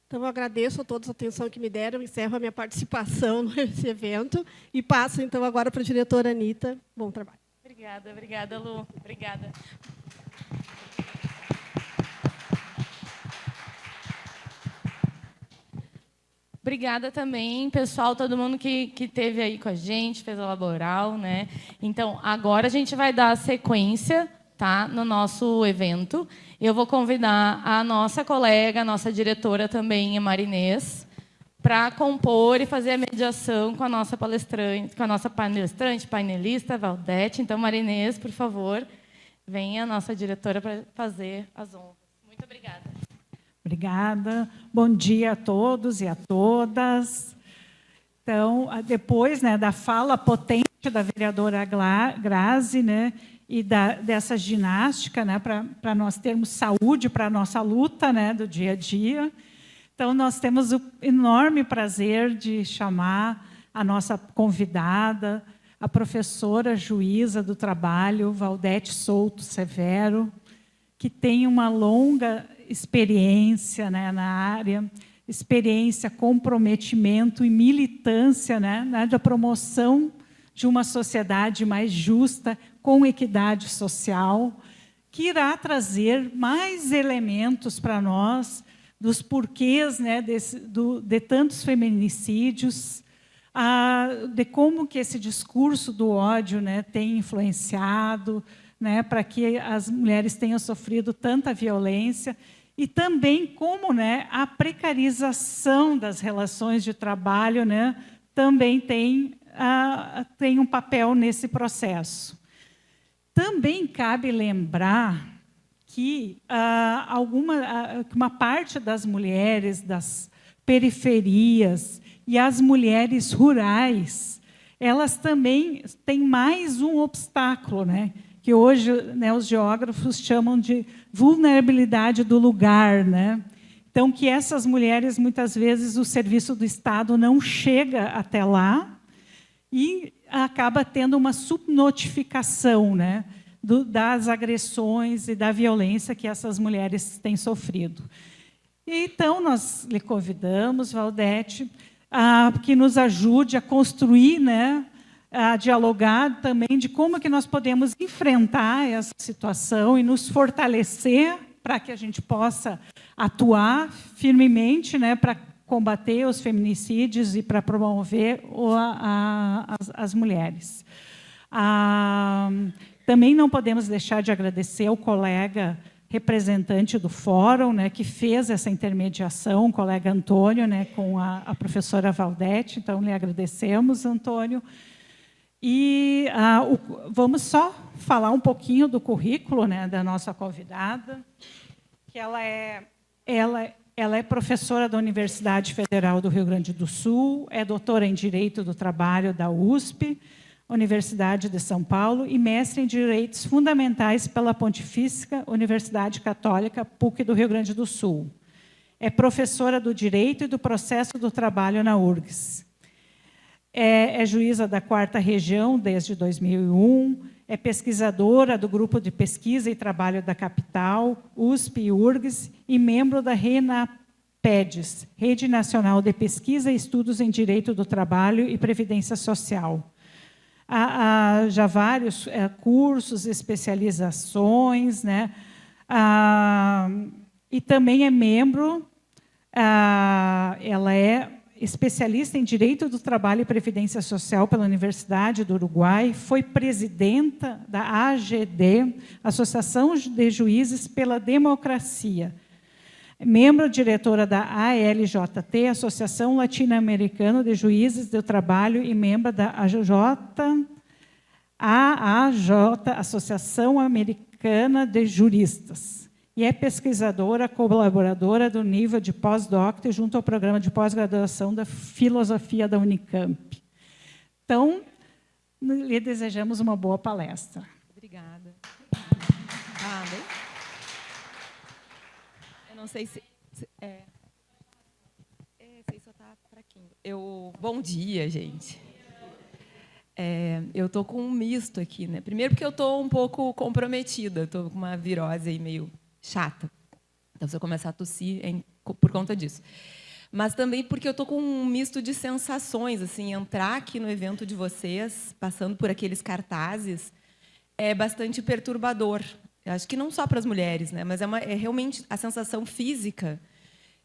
Então, eu agradeço a todos a atenção que me deram, encerro a minha participação nesse evento e passo, então, agora para a diretora Anitta. Bom trabalho. Obrigada, Lu. Obrigada. Obrigada também, pessoal, todo mundo que esteve aí com a gente, fez a laboral, né? Então, agora a gente vai dar a sequência, tá, no nosso evento. Eu vou convidar a nossa colega, a nossa diretora também, a Marinês, para compor e fazer a mediação com a nossa palestrante, painelista, Valdete. Então, Marinês, por favor, venha a nossa diretora para fazer as honras. Muito obrigada. Obrigada. Bom dia a todos e a todas. Então, depois, né, da fala potente da vereadora Grazi, né, e dessa ginástica, né, para nós termos saúde para a nossa luta, né, do dia a dia. Então, nós temos o enorme prazer de chamar a nossa convidada, a professora juíza do trabalho, Valdete Souto Severo, que tem uma longa experiência, né, na área, experiência, comprometimento e militância, né, da promoção de uma sociedade mais justa, com equidade social, que irá trazer mais elementos para nós dos porquês, né, de tantos feminicídios, de como que esse discurso do ódio, né, tem influenciado, né, para que as mulheres tenham sofrido tanta violência, e também como, né, a precarização das relações de trabalho, né, também tem um papel nesse processo. Também cabe lembrar que uma parte das mulheres das periferias e as mulheres rurais, elas também têm mais um obstáculo, né, que hoje, né, os geógrafos chamam de vulnerabilidade do lugar, né? Então, que essas mulheres, muitas vezes, o serviço do Estado não chega até lá e acaba tendo uma subnotificação, né, das agressões e da violência que essas mulheres têm sofrido. Então, nós lhe convidamos, Valdete, que nos ajude a construir, né, a dialogar também de como que nós podemos enfrentar essa situação e nos fortalecer para que a gente possa atuar firmemente, né, para combater os feminicídios e para promover as mulheres. Também não podemos deixar de agradecer ao colega representante do fórum, né, que fez essa intermediação, o colega Antônio, né, com a professora Valdete. Então, lhe agradecemos, Antônio. E vamos só falar um pouquinho do currículo, né, da nossa convidada, que ela é professora da Universidade Federal do Rio Grande do Sul, é doutora em Direito do Trabalho da USP, Universidade de São Paulo, e mestre em Direitos Fundamentais pela Pontifícia Universidade Católica, PUC do Rio Grande do Sul. É professora do Direito e do Processo do Trabalho na URGS. É juíza da 4ª Região desde 2001, é pesquisadora do Grupo de Pesquisa e Trabalho da Capital, USP e URGS, e membro da RENAPEDES, Rede Nacional de Pesquisa e Estudos em Direito do Trabalho e Previdência Social. Há já vários cursos, especializações, né? E também é membro, ela é especialista em Direito do Trabalho e Previdência Social pela Universidade do Uruguai, foi presidenta da AGD, Associação de Juízes pela Democracia, membro diretora da ALJT, Associação Latino-Americana de Juízes do Trabalho, e membro da AAJ, Associação Americana de Juristas. E é pesquisadora, colaboradora do nível de pós-doc junto ao programa de pós-graduação da Filosofia da Unicamp. Então, lhe desejamos uma boa palestra. Obrigada. Eu não sei se só está fraquinho. Bom dia, gente. Eu estou com um misto aqui, né? Primeiro porque eu estou um pouco comprometida, estou com uma virose aí meio chata. Então, se eu começar a tossir, é por conta disso. Mas também porque eu estou com um misto de sensações, assim, entrar aqui no evento de vocês, passando por aqueles cartazes, é bastante perturbador. Eu acho que não só para as mulheres, né? Mas é realmente a sensação física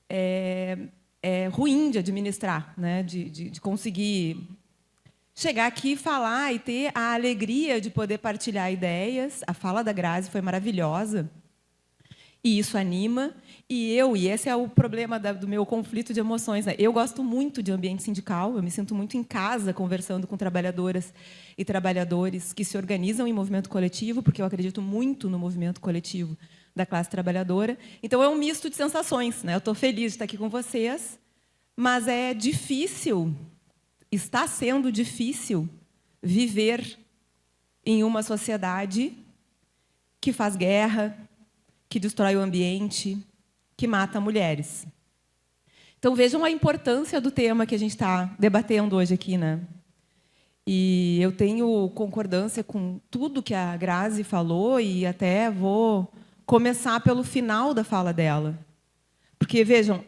é ruim de administrar, né? De conseguir chegar aqui, falar e ter a alegria de poder partilhar ideias. A fala da Grazi foi maravilhosa. E isso anima. E esse é o problema do meu conflito de emoções, né? Eu gosto muito de ambiente sindical, eu me sinto muito em casa conversando com trabalhadoras e trabalhadores que se organizam em movimento coletivo, porque eu acredito muito no movimento coletivo da classe trabalhadora. Então, é um misto de sensações, né? Eu estou feliz de estar aqui com vocês, mas é difícil, está sendo difícil viver em uma sociedade que faz guerra, que destrói o ambiente, que mata mulheres. Então, vejam a importância do tema que a gente está debatendo hoje aqui, né? E eu tenho concordância com tudo que a Grazi falou e até vou começar pelo final da fala dela. Porque, vejam,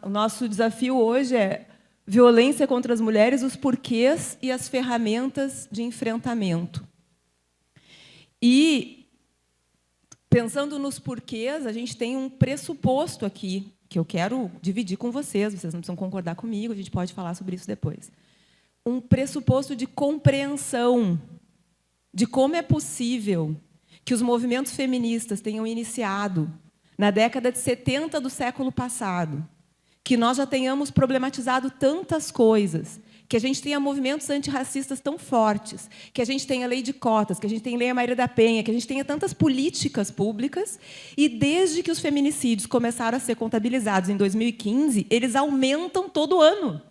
o nosso desafio hoje é violência contra as mulheres, os porquês e as ferramentas de enfrentamento. E pensando nos porquês, a gente tem um pressuposto aqui, que eu quero dividir com vocês não precisam concordar comigo, a gente pode falar sobre isso depois. Um pressuposto de compreensão de como é possível que os movimentos feministas tenham iniciado na década de 70 do século passado, que nós já tenhamos problematizado tantas coisas, que a gente tenha movimentos antirracistas tão fortes, que a gente tenha lei de cotas, que a gente tenha lei Maria da Penha, que a gente tenha tantas políticas públicas, e desde que os feminicídios começaram a ser contabilizados em 2015, eles aumentam todo ano.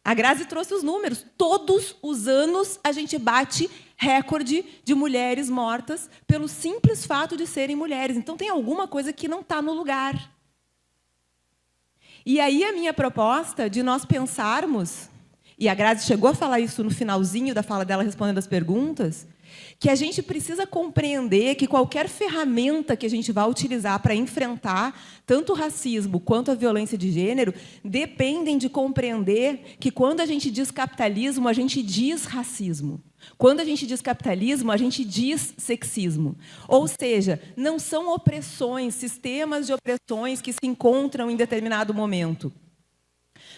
A Grazi trouxe os números. Todos os anos a gente bate recorde de mulheres mortas pelo simples fato de serem mulheres. Então, tem alguma coisa que não está no lugar. E aí a minha proposta de nós pensarmos, e a Grazi chegou a falar isso no finalzinho da fala dela, respondendo as perguntas, que a gente precisa compreender que qualquer ferramenta que a gente vai utilizar para enfrentar tanto o racismo quanto a violência de gênero dependem de compreender que, quando a gente diz capitalismo, a gente diz racismo. Quando a gente diz capitalismo, a gente diz sexismo. Ou seja, não são opressões, sistemas de opressões que se encontram em determinado momento.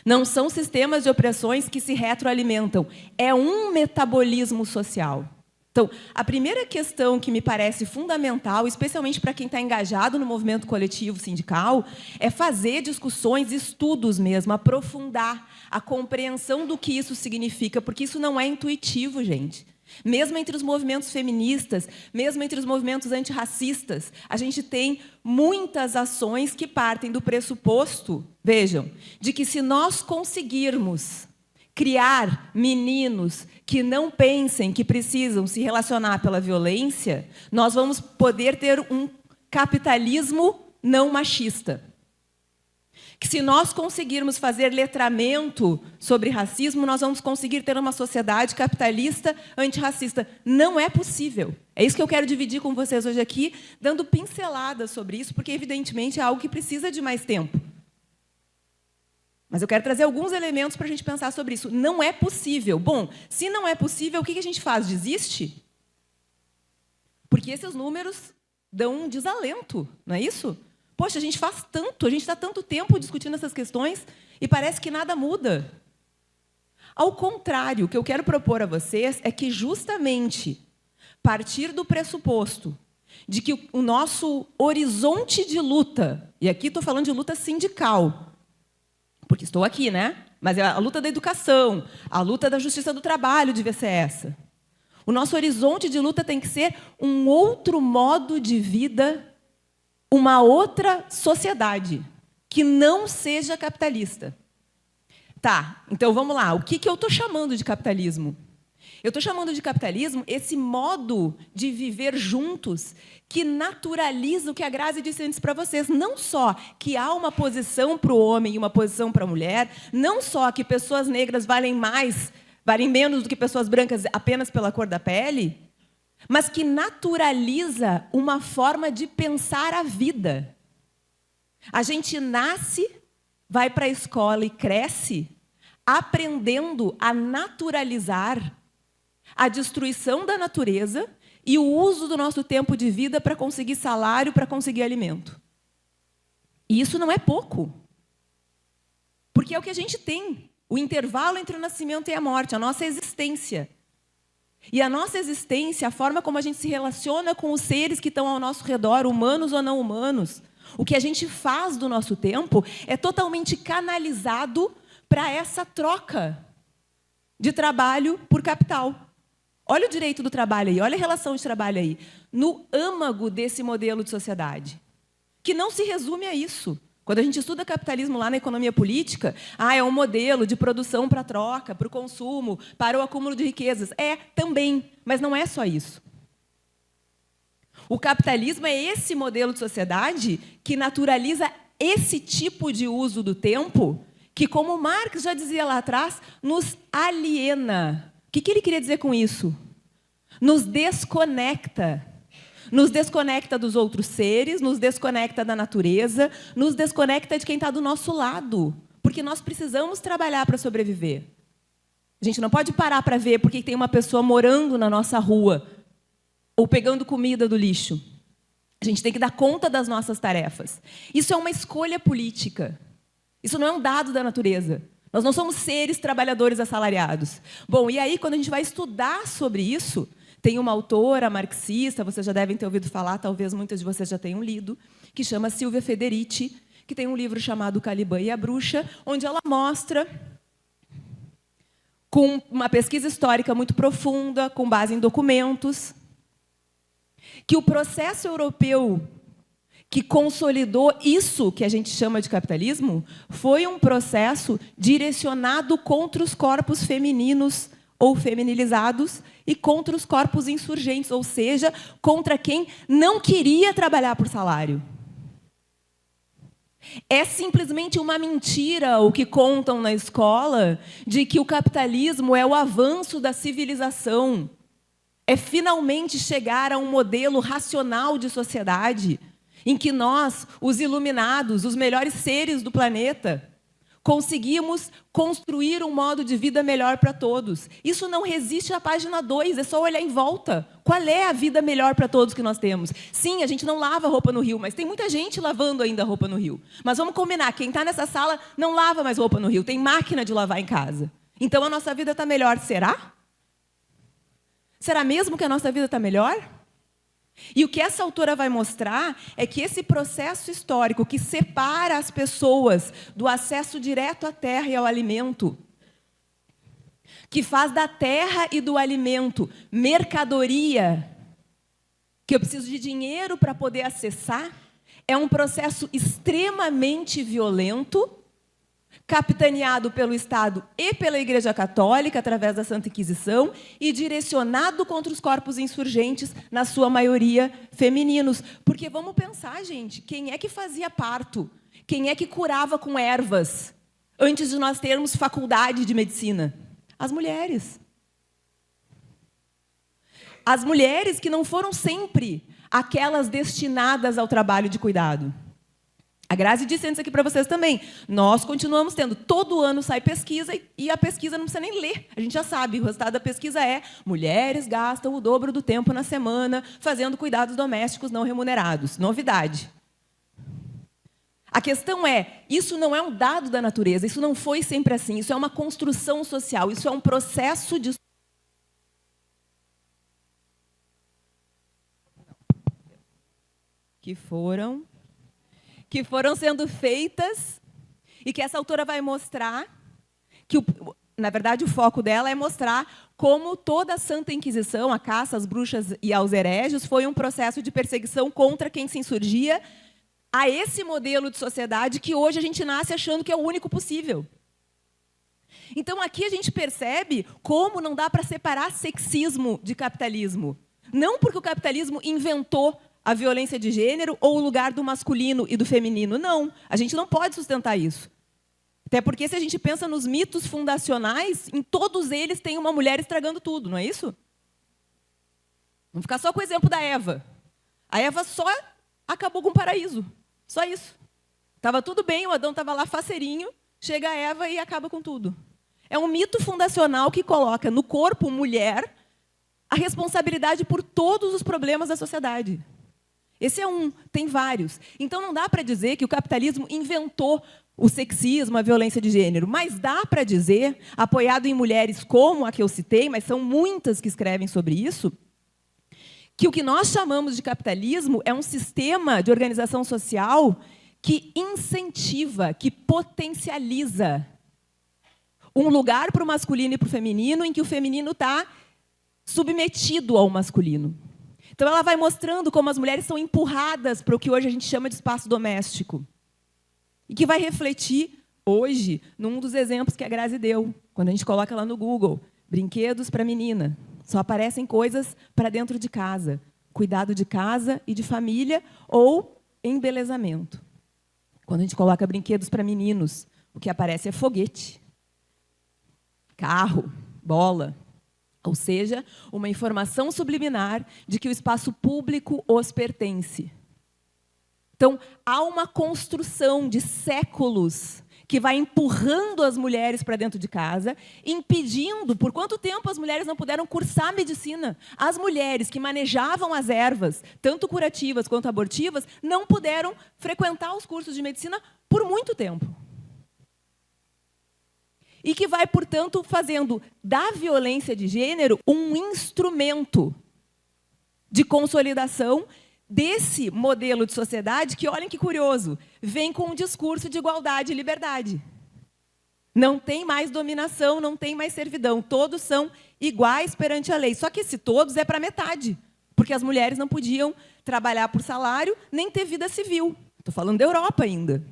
Não são sistemas de opressões que se retroalimentam. É um metabolismo social. Então, a primeira questão que me parece fundamental, especialmente para quem está engajado no movimento coletivo sindical, é fazer discussões, estudos mesmo, aprofundar a compreensão do que isso significa, porque isso não é intuitivo, gente. Mesmo entre os movimentos feministas, mesmo entre os movimentos antirracistas, a gente tem muitas ações que partem do pressuposto, vejam, de que se nós conseguirmos criar meninos que não pensem que precisam se relacionar pela violência, nós vamos poder ter um capitalismo não machista. Que se nós conseguirmos fazer letramento sobre racismo, nós vamos conseguir ter uma sociedade capitalista antirracista. Não é possível. É isso que eu quero dividir com vocês hoje aqui, dando pinceladas sobre isso, porque, evidentemente, é algo que precisa de mais tempo. Mas eu quero trazer alguns elementos para a gente pensar sobre isso. Não é possível. Bom, se não é possível, o que a gente faz? Desiste? Porque esses números dão um desalento, não é isso? Poxa, a gente faz tanto, a gente está tanto tempo discutindo essas questões e parece que nada muda. Ao contrário, o que eu quero propor a vocês é que, justamente, partir do pressuposto de que o nosso horizonte de luta, e aqui estou falando de luta sindical, porque estou aqui, né? Mas é a luta da educação, a luta da justiça do trabalho devia ser essa. O nosso horizonte de luta tem que ser um outro modo de vida, uma outra sociedade, que não seja capitalista. Tá, então vamos lá. O que eu estou chamando de capitalismo? Eu estou chamando de capitalismo esse modo de viver juntos que naturaliza o que a Grazi disse antes para vocês. Não só que há uma posição para o homem e uma posição para a mulher, não só que pessoas negras valem mais, valem menos do que pessoas brancas apenas pela cor da pele, mas que naturaliza uma forma de pensar a vida. A gente nasce, vai para a escola e cresce aprendendo a naturalizar a destruição da natureza e o uso do nosso tempo de vida para conseguir salário, para conseguir alimento. E isso não é pouco. Porque é o que a gente tem. O intervalo entre o nascimento e a morte, a nossa existência. E a nossa existência, a forma como a gente se relaciona com os seres que estão ao nosso redor, humanos ou não humanos, o que a gente faz do nosso tempo é totalmente canalizado para essa troca de trabalho por capital. Olha o direito do trabalho aí, olha a relação de trabalho aí, no âmago desse modelo de sociedade, que não se resume a isso. Quando a gente estuda capitalismo lá na economia política, é um modelo de produção para troca, para o consumo, para o acúmulo de riquezas. É, também, mas não é só isso. O capitalismo é esse modelo de sociedade que naturaliza esse tipo de uso do tempo que, como Marx já dizia lá atrás, nos aliena. O que ele queria dizer com isso? Nos desconecta. Nos desconecta dos outros seres, nos desconecta da natureza, nos desconecta de quem está do nosso lado. Porque nós precisamos trabalhar para sobreviver. A gente não pode parar para ver porque tem uma pessoa morando na nossa rua ou pegando comida do lixo. A gente tem que dar conta das nossas tarefas. Isso é uma escolha política. Isso não é um dado da natureza. Nós não somos seres trabalhadores assalariados. Bom, e aí, quando a gente vai estudar sobre isso, tem uma autora marxista, vocês já devem ter ouvido falar, talvez muitas de vocês já tenham lido, que chama Silvia Federici, que tem um livro chamado O Caliban e a Bruxa, onde ela mostra, com uma pesquisa histórica muito profunda, com base em documentos, que o processo europeu que consolidou isso que a gente chama de capitalismo foi um processo direcionado contra os corpos femininos ou feminilizados e contra os corpos insurgentes, ou seja, contra quem não queria trabalhar por salário. É simplesmente uma mentira o que contam na escola de que o capitalismo é o avanço da civilização. É finalmente chegar a um modelo racional de sociedade em que nós, os iluminados, os melhores seres do planeta, conseguimos construir um modo de vida melhor para todos. Isso não resiste à página 2, é só olhar em volta. Qual é a vida melhor para todos que nós temos? Sim, a gente não lava roupa no rio, mas tem muita gente lavando ainda roupa no rio. Mas vamos combinar, quem está nessa sala não lava mais roupa no rio, tem máquina de lavar em casa. Então a nossa vida está melhor, será? Será mesmo que a nossa vida está melhor? E o que essa autora vai mostrar é que esse processo histórico que separa as pessoas do acesso direto à terra e ao alimento, que faz da terra e do alimento mercadoria, que eu preciso de dinheiro para poder acessar, é um processo extremamente violento, capitaneado pelo Estado e pela Igreja Católica, através da Santa Inquisição, e direcionado contra os corpos insurgentes, na sua maioria femininos. Porque vamos pensar, gente, quem é que fazia parto? Quem é que curava com ervas antes de nós termos faculdade de medicina? As mulheres. As mulheres que não foram sempre aquelas destinadas ao trabalho de cuidado. A Grazi disse antes aqui para vocês também. Nós continuamos tendo. Todo ano sai pesquisa e a pesquisa não precisa nem ler. A gente já sabe. O resultado da pesquisa é: mulheres gastam o dobro do tempo na semana fazendo cuidados domésticos não remunerados. Novidade. A questão é, isso não é um dado da natureza, isso não foi sempre assim. Isso é uma construção social, isso é um processo de... que foram sendo feitas e que essa autora vai mostrar que, na verdade, o foco dela é mostrar como toda a Santa Inquisição, a caça às bruxas e aos hereges, foi um processo de perseguição contra quem se insurgia a esse modelo de sociedade que hoje a gente nasce achando que é o único possível. Então, aqui a gente percebe como não dá para separar sexismo de capitalismo. Não porque o capitalismo inventou a violência de gênero ou o lugar do masculino e do feminino. Não, a gente não pode sustentar isso. Até porque, se a gente pensa nos mitos fundacionais, em todos eles tem uma mulher estragando tudo, não é isso? Vamos ficar só com o exemplo da Eva. A Eva só acabou com o paraíso. Só isso. Estava tudo bem, o Adão estava lá faceirinho, chega a Eva e acaba com tudo. É um mito fundacional que coloca no corpo mulher a responsabilidade por todos os problemas da sociedade. Esse é um, tem vários. Então, não dá para dizer que o capitalismo inventou o sexismo, a violência de gênero, mas dá para dizer, apoiado em mulheres como a que eu citei, mas são muitas que escrevem sobre isso, que o que nós chamamos de capitalismo é um sistema de organização social que incentiva, que potencializa um lugar para o masculino e para o feminino, em que o feminino está submetido ao masculino. Então, ela vai mostrando como as mulheres são empurradas para o que hoje a gente chama de espaço doméstico. E que vai refletir, hoje, num dos exemplos que a Grazi deu, quando a gente coloca lá no Google, brinquedos para menina. Só aparecem coisas para dentro de casa. Cuidado de casa e de família ou embelezamento. Quando a gente coloca brinquedos para meninos, o que aparece é foguete, carro, bola. Ou seja, uma informação subliminar de que o espaço público os pertence. Então, há uma construção de séculos que vai empurrando as mulheres para dentro de casa, impedindo, por quanto tempo as mulheres não puderam cursar medicina? As mulheres que manejavam as ervas, tanto curativas quanto abortivas, não puderam frequentar os cursos de medicina por muito tempo. E que vai, portanto, fazendo da violência de gênero um instrumento de consolidação desse modelo de sociedade que, olhem que curioso, vem com um discurso de igualdade e liberdade. Não tem mais dominação, não tem mais servidão. Todos são iguais perante a lei. Só que esse todos é para metade, porque as mulheres não podiam trabalhar por salário, nem ter vida civil. Estou falando da Europa ainda.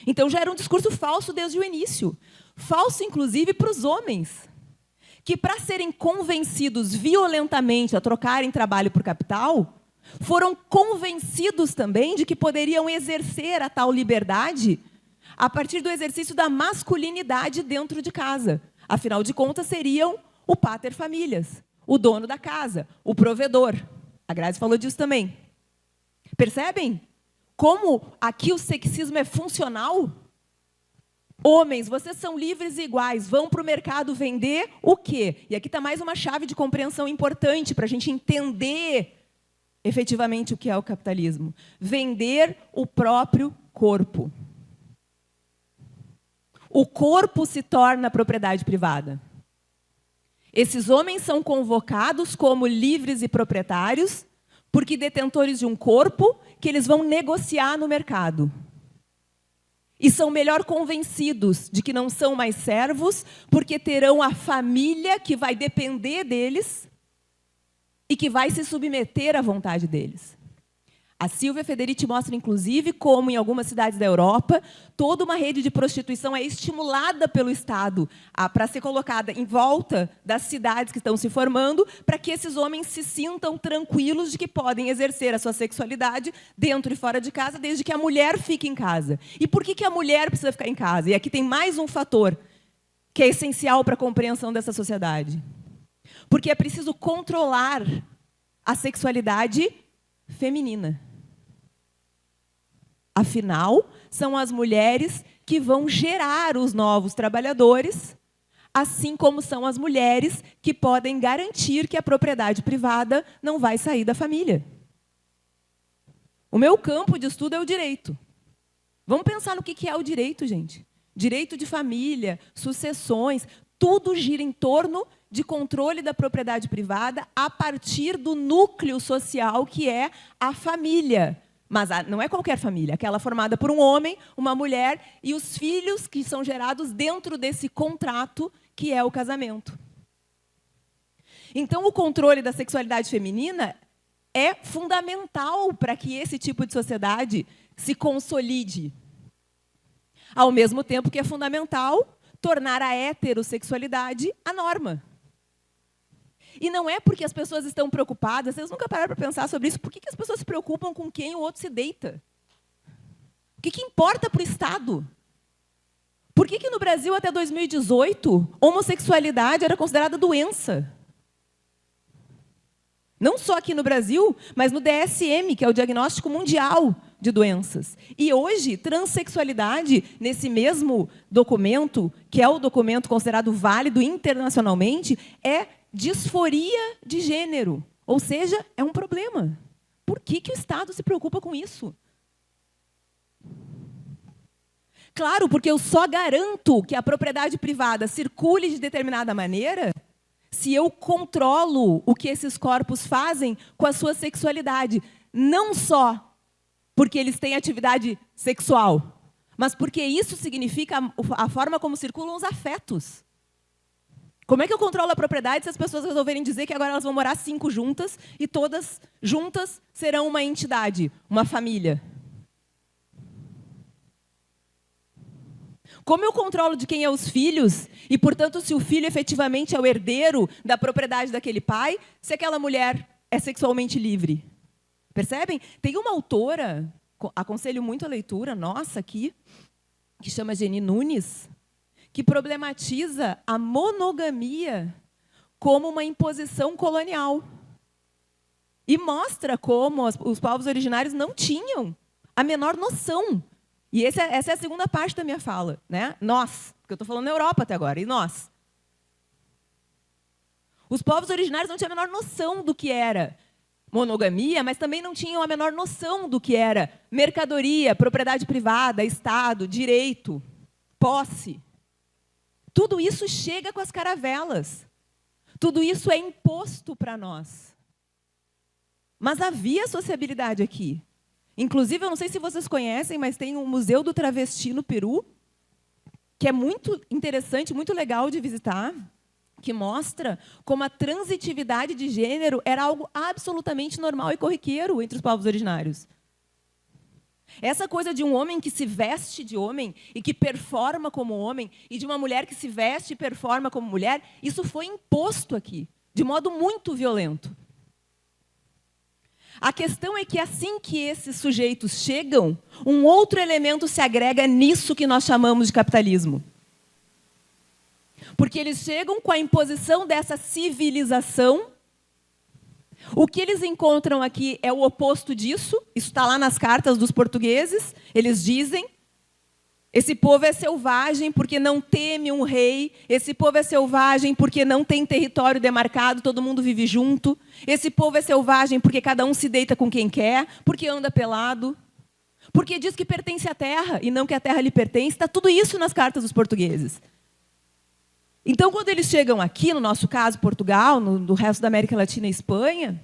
Então, já era um discurso falso desde o início. Falso, inclusive, para os homens, que, para serem convencidos violentamente a trocarem trabalho por capital, foram convencidos também de que poderiam exercer a tal liberdade a partir do exercício da masculinidade dentro de casa. Afinal de contas, seriam o pater familias, o dono da casa, o provedor. A Grazi falou disso também. Percebem? Como aqui o sexismo é funcional? Homens, vocês são livres e iguais, vão para o mercado vender o quê? E aqui está mais uma chave de compreensão importante para a gente entender efetivamente o que é o capitalismo. Vender o próprio corpo. O corpo se torna propriedade privada. Esses homens são convocados como livres e proprietários, porque detentores de um corpo que eles vão negociar no mercado. E são melhor convencidos de que não são mais servos, porque terão a família que vai depender deles e que vai se submeter à vontade deles. A Silvia Federici mostra, inclusive, como em algumas cidades da Europa, toda uma rede de prostituição é estimulada pelo Estado para ser colocada em volta das cidades que estão se formando, para que esses homens se sintam tranquilos de que podem exercer a sua sexualidade dentro e fora de casa, desde que a mulher fique em casa. E por que a mulher precisa ficar em casa? E aqui tem mais um fator que é essencial para a compreensão dessa sociedade. Porque é preciso controlar a sexualidade feminina. Afinal, são as mulheres que vão gerar os novos trabalhadores, assim como são as mulheres que podem garantir que a propriedade privada não vai sair da família. O meu campo de estudo é o direito. Vamos pensar no que é o direito, gente. Direito de família, sucessões, tudo gira em torno de controle da propriedade privada a partir do núcleo social que é a família. Mas não é qualquer família, aquela formada por um homem, uma mulher e os filhos que são gerados dentro desse contrato que é o casamento. Então, o controle da sexualidade feminina é fundamental para que esse tipo de sociedade se consolide. Ao mesmo tempo que é fundamental tornar a heterossexualidade a norma. E não é porque as pessoas estão preocupadas, vocês nunca pararam para pensar sobre isso, por que as pessoas se preocupam com quem o outro se deita? O que importa para o Estado? Por que no Brasil, até 2018, homossexualidade era considerada doença? Não só aqui no Brasil, mas no DSM, que é o Diagnóstico Mundial de Doenças. E hoje, transexualidade, nesse mesmo documento, que é o documento considerado válido internacionalmente, é disforia de gênero. Ou seja, é um problema. Por que o Estado se preocupa com isso? Claro, porque eu só garanto que a propriedade privada circule de determinada maneira se eu controlo o que esses corpos fazem com a sua sexualidade. Não só porque eles têm atividade sexual, mas porque isso significa a forma como circulam os afetos. Como é que eu controlo a propriedade se as pessoas resolverem dizer que agora elas vão morar 5 juntas e todas juntas serão uma entidade, uma família? Como eu controlo de quem é os filhos e, portanto, se o filho efetivamente é o herdeiro da propriedade daquele pai, se aquela mulher é sexualmente livre? Percebem? Tem uma autora, aconselho muito a leitura, nossa, aqui, que chama Geni Nunes, que problematiza a monogamia como uma imposição colonial. E mostra como os povos originários não tinham a menor noção. E essa é a segunda parte da minha fala, né? Nós, porque eu estou falando na Europa até agora, e nós. Os povos originários não tinham a menor noção do que era monogamia, mas também não tinham a menor noção do que era mercadoria, propriedade privada, Estado, direito, posse. Tudo isso chega com as caravelas. Tudo isso é imposto para nós. Mas havia sociabilidade aqui. Inclusive, eu não sei se vocês conhecem, mas tem um Museu do Travesti no Peru, que é muito interessante, muito legal de visitar, que mostra como a transitividade de gênero era algo absolutamente normal e corriqueiro entre os povos originários. Essa coisa de um homem que se veste de homem e que performa como homem, e de uma mulher que se veste e performa como mulher, isso foi imposto aqui, de modo muito violento. A questão é que, assim que esses sujeitos chegam, um outro elemento se agrega nisso que nós chamamos de capitalismo. Porque eles chegam com a imposição dessa civilização. O que eles encontram aqui é o oposto disso. Isso está lá nas cartas dos portugueses. Eles dizem: esse povo é selvagem porque não teme um rei. Esse povo é selvagem porque não tem território demarcado, todo mundo vive junto. Esse povo é selvagem porque cada um se deita com quem quer, porque anda pelado, porque diz que pertence à terra e não que a terra lhe pertence. Está tudo isso nas cartas dos portugueses. Então, quando eles chegam aqui, no nosso caso, Portugal, no resto da América Latina e Espanha,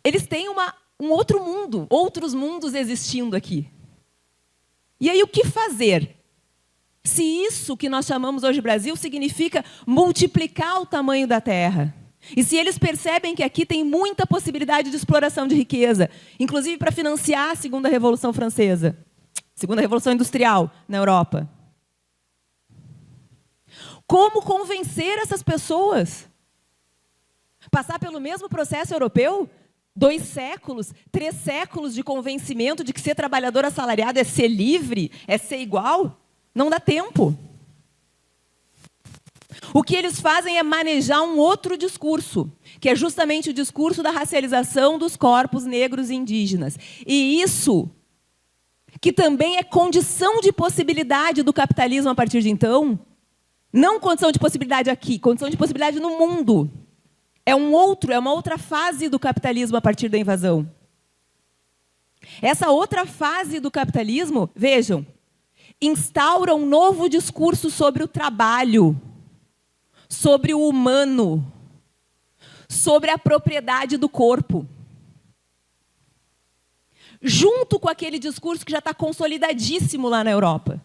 eles têm um outro mundo, outros mundos existindo aqui. E aí, o que fazer? Se isso que nós chamamos hoje de Brasil significa multiplicar o tamanho da terra. E se eles percebem que aqui tem muita possibilidade de exploração de riqueza, inclusive para financiar a Segunda Revolução Francesa, Segunda Revolução Industrial na Europa. Como convencer essas pessoas? Passar pelo mesmo processo europeu? 2 séculos, 3 séculos de convencimento de que ser trabalhador assalariado é ser livre, é ser igual? Não dá tempo. O que eles fazem é manejar um outro discurso, que é justamente o discurso da racialização dos corpos negros e indígenas. E isso, que também é condição de possibilidade do capitalismo a partir de então, não condição de possibilidade aqui, condição de possibilidade no mundo. É uma outra fase do capitalismo a partir da invasão. Essa outra fase do capitalismo, vejam, instaura um novo discurso sobre o trabalho, sobre o humano, sobre a propriedade do corpo. Junto com aquele discurso que já está consolidadíssimo lá na Europa.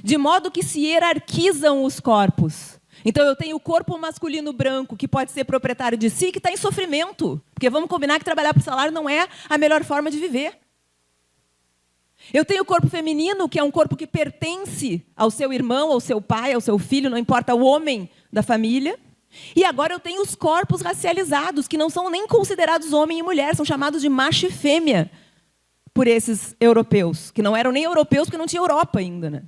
De modo que se hierarquizam os corpos. Então, eu tenho o corpo masculino branco, que pode ser proprietário de si, que está em sofrimento. Porque vamos combinar que trabalhar por salário não é a melhor forma de viver. Eu tenho o corpo feminino, que é um corpo que pertence ao seu irmão, ao seu pai, ao seu filho, não importa o homem da família. E agora eu tenho os corpos racializados, que não são nem considerados homem e mulher, são chamados de macho e fêmea. por esses europeus, que não eram nem europeus porque não tinha Europa ainda, né?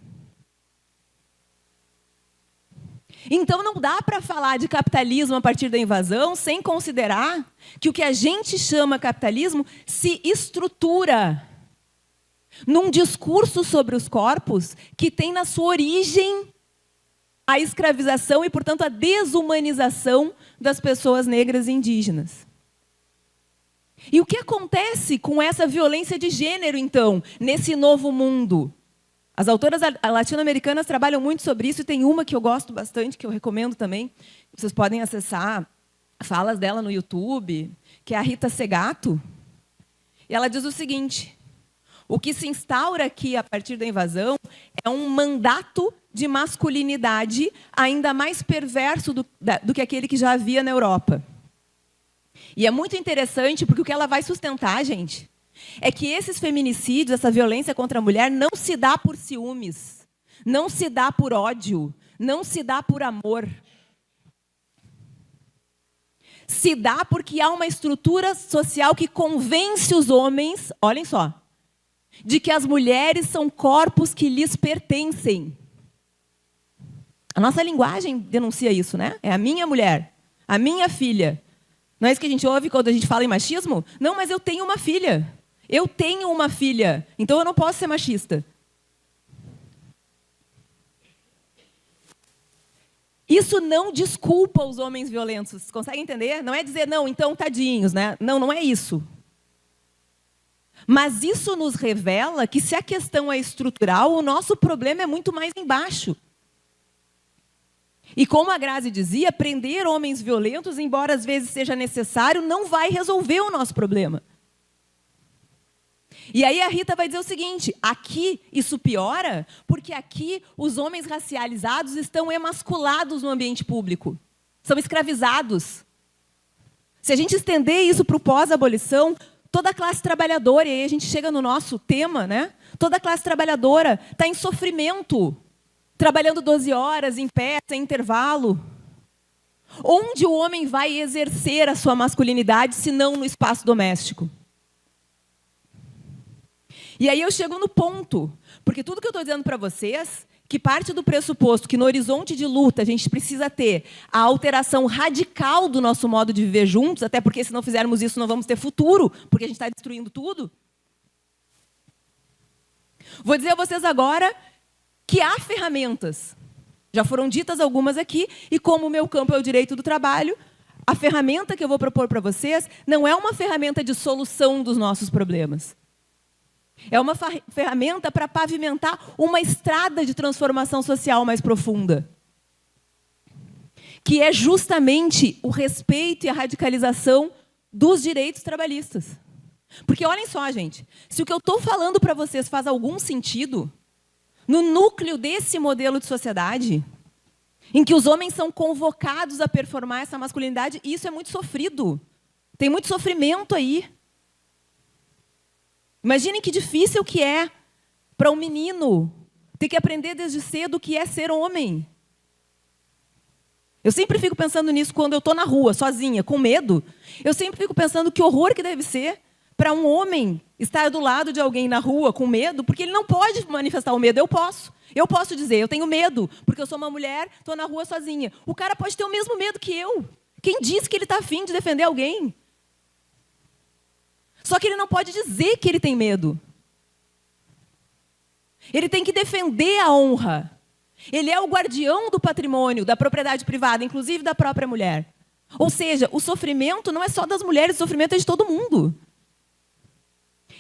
Então, não dá para falar de capitalismo a partir da invasão sem considerar que o que a gente chama capitalismo se estrutura num discurso sobre os corpos que tem na sua origem a escravização e, portanto, a desumanização das pessoas negras e indígenas. E o que acontece com essa violência de gênero, então, nesse novo mundo? As autoras latino-americanas trabalham muito sobre isso, e tem uma que eu gosto bastante, que eu recomendo também. Vocês podem acessar falas dela no YouTube, que é a Rita Segato. E ela diz o seguinte: o que se instaura aqui, a partir da invasão, é um mandato de masculinidade ainda mais perverso do que aquele que já havia na Europa. E é muito interessante, porque o que ela vai sustentar, gente, é que esses feminicídios, essa violência contra a mulher, não se dá por ciúmes, não se dá por ódio, não se dá por amor. Se dá porque há uma estrutura social que convence os homens, olhem só, de que as mulheres são corpos que lhes pertencem. A nossa linguagem denuncia isso, né? É a minha mulher, a minha filha. Não é isso que a gente ouve quando a gente fala em machismo? Não, mas eu tenho uma filha. Eu tenho uma filha, então eu não posso ser machista. Isso não desculpa os homens violentos. Vocês conseguem entender? Não é dizer, não, então tadinhos, né? Não, não é isso. Mas isso nos revela que, se a questão é estrutural, o nosso problema é muito mais embaixo. E como a Grazi dizia, prender homens violentos, embora às vezes seja necessário, não vai resolver o nosso problema. E aí a Rita vai dizer o seguinte: aqui isso piora porque aqui os homens racializados estão emasculados no ambiente público. São escravizados. Se a gente estender isso para o pós-abolição, toda a classe trabalhadora, e aí a gente chega no nosso tema, né? Toda a classe trabalhadora está em sofrimento, trabalhando 12 horas, em pé, sem intervalo. Onde o homem vai exercer a sua masculinidade, se não no espaço doméstico? E aí eu chego no ponto, porque tudo que eu estou dizendo para vocês, que parte do pressuposto que no horizonte de luta a gente precisa ter a alteração radical do nosso modo de viver juntos, até porque se não fizermos isso não vamos ter futuro, porque a gente está destruindo tudo. Vou dizer a vocês agora que há ferramentas. Já foram ditas algumas aqui, e como o meu campo é o direito do trabalho, a ferramenta que eu vou propor para vocês não é uma ferramenta de solução dos nossos problemas. É uma ferramenta para pavimentar uma estrada de transformação social mais profunda, que é justamente o respeito e a radicalização dos direitos trabalhistas. Porque olhem só, gente, se o que eu estou falando para vocês faz algum sentido, no núcleo desse modelo de sociedade, em que os homens são convocados a performar essa masculinidade, isso é muito sofrido. Tem muito sofrimento aí. Imaginem que difícil que é para um menino ter que aprender desde cedo o que é ser homem. Eu sempre fico pensando nisso quando eu estou na rua, sozinha, com medo. Eu sempre fico pensando que horror que deve ser para um homem estar do lado de alguém na rua com medo, porque ele não pode manifestar o medo. Eu posso. Eu posso dizer, eu tenho medo, porque eu sou uma mulher, estou na rua sozinha. O cara pode ter o mesmo medo que eu. Quem disse que ele está afim de defender alguém? Só que ele não pode dizer que ele tem medo. Ele tem que defender a honra. Ele é o guardião do patrimônio, da propriedade privada, inclusive da própria mulher. Ou seja, o sofrimento não é só das mulheres, o sofrimento é de todo mundo.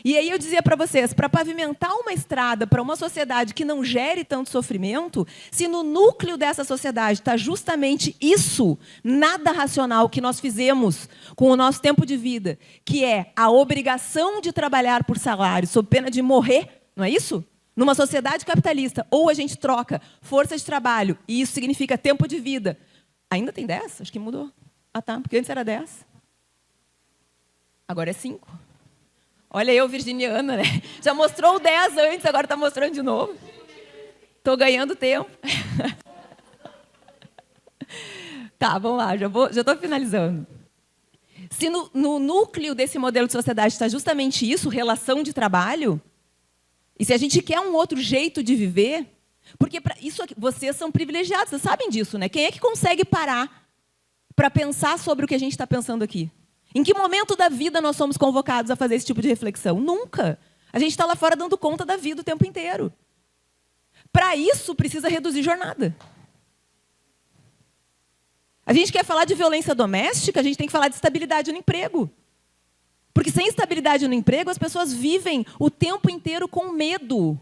E aí eu dizia para vocês, para pavimentar uma estrada para uma sociedade que não gere tanto sofrimento, se no núcleo dessa sociedade está justamente isso, nada racional que nós fizemos com o nosso tempo de vida, que é a obrigação de trabalhar por salário, sob pena de morrer, não é isso? Numa sociedade capitalista, ou a gente troca força de trabalho, e isso significa tempo de vida. Ainda tem 10? Acho que mudou. Ah, tá, porque antes era 10. Agora é 5. Olha eu, virginiana, né? Já mostrou o 10 antes, agora está mostrando de novo. Estou ganhando tempo. Tá, vamos lá, já estou finalizando. Se no núcleo desse modelo de sociedade está justamente isso, relação de trabalho, e se a gente quer um outro jeito de viver, porque isso aqui, vocês são privilegiados, vocês sabem disso, né? Quem é que consegue parar para pensar sobre o que a gente está pensando aqui? Em que momento da vida nós somos convocados a fazer esse tipo de reflexão? Nunca. A gente está lá fora dando conta da vida o tempo inteiro. Para isso, precisa reduzir jornada. A gente quer falar de violência doméstica, a gente tem que falar de estabilidade no emprego. Porque sem estabilidade no emprego, as pessoas vivem o tempo inteiro com medo.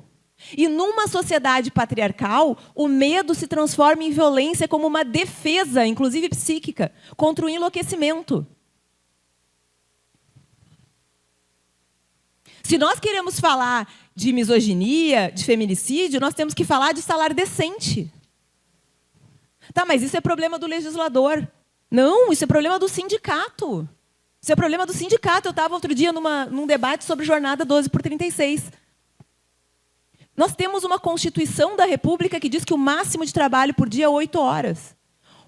E numa sociedade patriarcal, o medo se transforma em violência como uma defesa, inclusive psíquica, contra o enlouquecimento. Se nós queremos falar de misoginia, de feminicídio, nós temos que falar de salário decente. Tá, mas isso é problema do legislador. Não, isso é problema do sindicato. Isso é problema do sindicato. Eu estava outro dia num debate sobre jornada 12/36. Nós temos uma Constituição da República que diz que o máximo de trabalho por dia é 8 horas.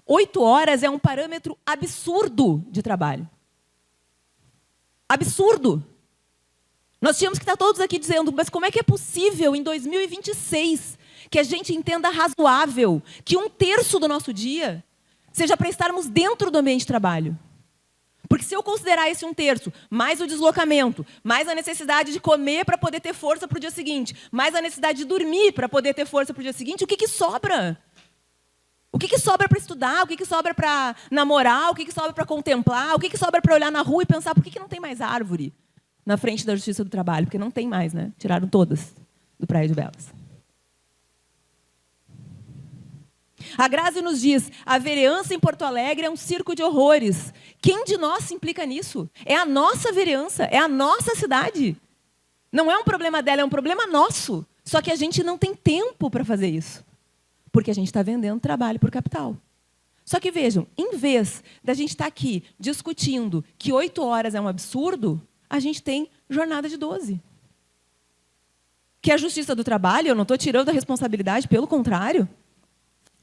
8 horas é um parâmetro absurdo de trabalho. Absurdo. Nós tínhamos que estar todos aqui dizendo, mas como é que é possível, em 2026, que a gente entenda razoável que 1/3 do nosso dia seja para estarmos dentro do ambiente de trabalho? Porque se eu considerar esse 1/3, mais o deslocamento, mais a necessidade de comer para poder ter força para o dia seguinte, mais a necessidade de dormir para poder ter força para o dia seguinte, o que sobra? O que sobra para estudar? O que sobra para namorar? O que sobra para contemplar? O que sobra para olhar na rua e pensar, por que não tem mais árvore na frente da Justiça do Trabalho? Porque não tem mais, né? Tiraram todas do Praia de Belas. A Grazi nos diz, a vereança em Porto Alegre é um circo de horrores. Quem de nós se implica nisso? É a nossa vereança, é a nossa cidade. Não é um problema dela, é um problema nosso. Só que a gente não tem tempo para fazer isso. Porque a gente está vendendo trabalho por capital. Só que vejam, em vez da gente estar aqui discutindo que 8 horas é um absurdo, a gente tem jornada de 12. Que a Justiça do Trabalho, eu não estou tirando a responsabilidade, pelo contrário,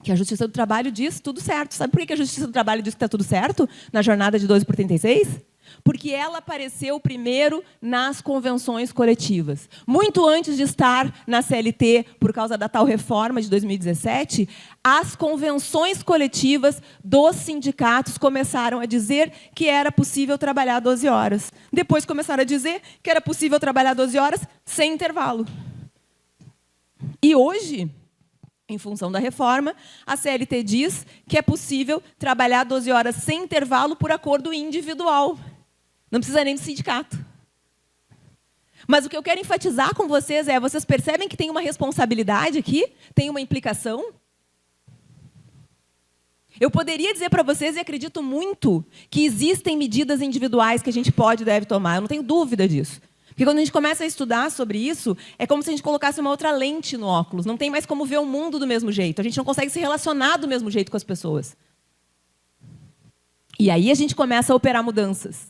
que a Justiça do Trabalho diz tudo certo. Sabe por que a Justiça do Trabalho diz que está tudo certo na jornada de 12/36? Porque ela apareceu primeiro nas convenções coletivas. Muito antes de estar na CLT, por causa da tal reforma de 2017, as convenções coletivas dos sindicatos começaram a dizer que era possível trabalhar 12 horas. Depois começaram a dizer que era possível trabalhar 12 horas sem intervalo. E hoje, em função da reforma, a CLT diz que é possível trabalhar 12 horas sem intervalo por acordo individual. Não precisa nem do sindicato. Mas o que eu quero enfatizar com vocês é, vocês percebem que tem uma responsabilidade aqui? Tem uma implicação? Eu poderia dizer para vocês, e acredito muito, que existem medidas individuais que a gente pode e deve tomar. Eu não tenho dúvida disso. Porque quando a gente começa a estudar sobre isso, é como se a gente colocasse uma outra lente no óculos. Não tem mais como ver o mundo do mesmo jeito. A gente não consegue se relacionar do mesmo jeito com as pessoas. E aí a gente começa a operar mudanças.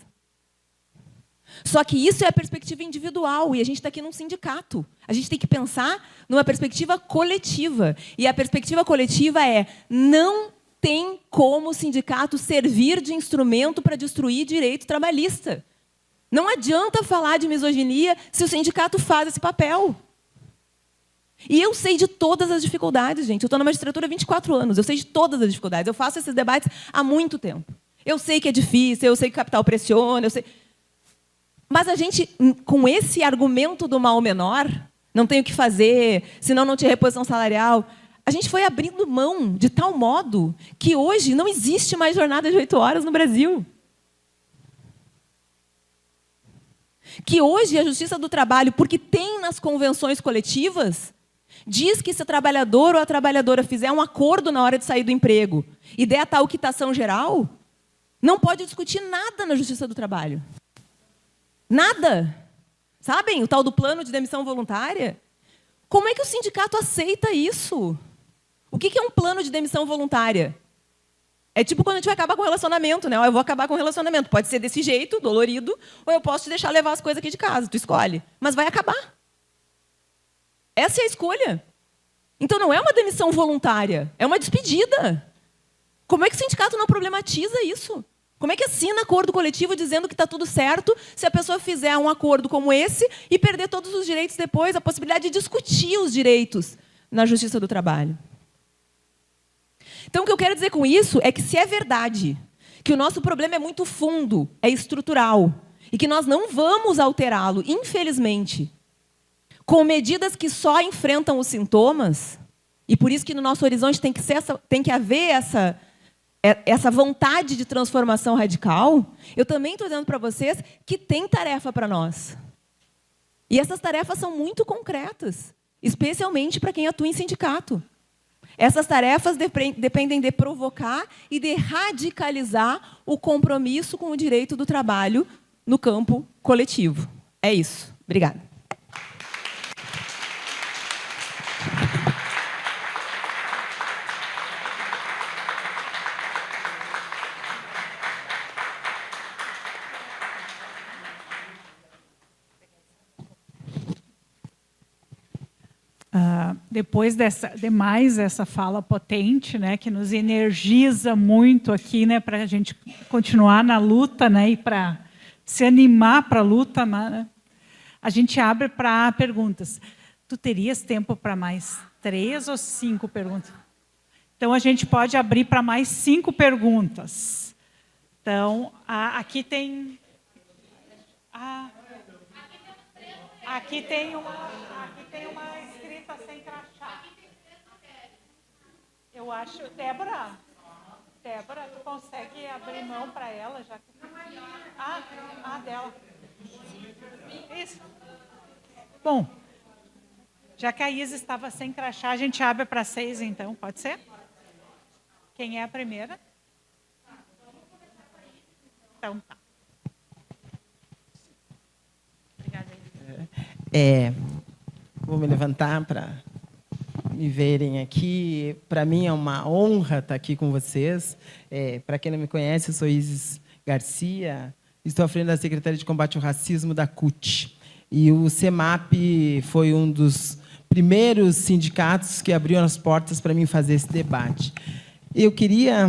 Só que isso é a perspectiva individual, e a gente está aqui num sindicato. A gente tem que pensar numa perspectiva coletiva. E a perspectiva coletiva é, não tem como o sindicato servir de instrumento para destruir direito trabalhista. Não adianta falar de misoginia se o sindicato faz esse papel. E eu sei de todas as dificuldades, gente. Eu estou na magistratura há 24 anos, eu sei de todas as dificuldades. Eu faço esses debates há muito tempo. Eu sei que é difícil, eu sei que o capital pressiona, eu sei... Mas a gente, com esse argumento do mal menor, não tem o que fazer, senão não tinha reposição salarial, a gente foi abrindo mão de tal modo que hoje não existe mais jornada de 8 horas no Brasil. Que hoje a Justiça do Trabalho, porque tem nas convenções coletivas, diz que se o trabalhador ou a trabalhadora fizer um acordo na hora de sair do emprego e der a tal quitação geral, não pode discutir nada na Justiça do Trabalho. Nada. Sabem? O tal do plano de demissão voluntária. Como é que o sindicato aceita isso? O que é um plano de demissão voluntária? É tipo quando a gente vai acabar com o relacionamento, né? Eu vou acabar com o relacionamento. Pode ser desse jeito, dolorido, ou eu posso te deixar levar as coisas aqui de casa. Tu escolhe. Mas vai acabar. Essa é a escolha. Então não é uma demissão voluntária, é uma despedida. Como é que o sindicato não problematiza isso? Como é que assina acordo coletivo dizendo que está tudo certo se a pessoa fizer um acordo como esse e perder todos os direitos depois, a possibilidade de discutir os direitos na Justiça do Trabalho? Então, o que eu quero dizer com isso é que, se é verdade que o nosso problema é muito fundo, é estrutural, e que nós não vamos alterá-lo, infelizmente, com medidas que só enfrentam os sintomas, e por isso que no nosso horizonte tem que haver essa vontade de transformação radical, eu também estou dizendo para vocês que tem tarefa para nós. E essas tarefas são muito concretas, especialmente para quem atua em sindicato. Essas tarefas dependem de provocar e de radicalizar o compromisso com o direito do trabalho no campo coletivo. É isso. Obrigada. Depois de mais essa fala potente, né, que nos energiza muito aqui, né, para a gente continuar na luta, né, e para se animar para a luta, né, a gente abre para perguntas. Tu terias tempo para mais 3 ou 5 perguntas? Então, a gente pode abrir para mais 5 perguntas. Então, aqui tem... Aqui tem uma escrita sem crachá. Eu acho... Débora, tu consegue abrir mão para ela? Já que... dela. Isso. Bom, já que a Isa estava sem crachá, a gente abre para 6, então. Pode ser? Quem é a primeira? Então, tá. Obrigada, Isa. Vou me levantar para me verem aqui. Para mim é uma honra estar aqui com vocês. Para quem não me conhece, eu sou Isis Garcia, estou à frente da Secretaria de Combate ao Racismo da CUT. E o CEMAP foi um dos primeiros sindicatos que abriu as portas para mim fazer esse debate. Eu queria,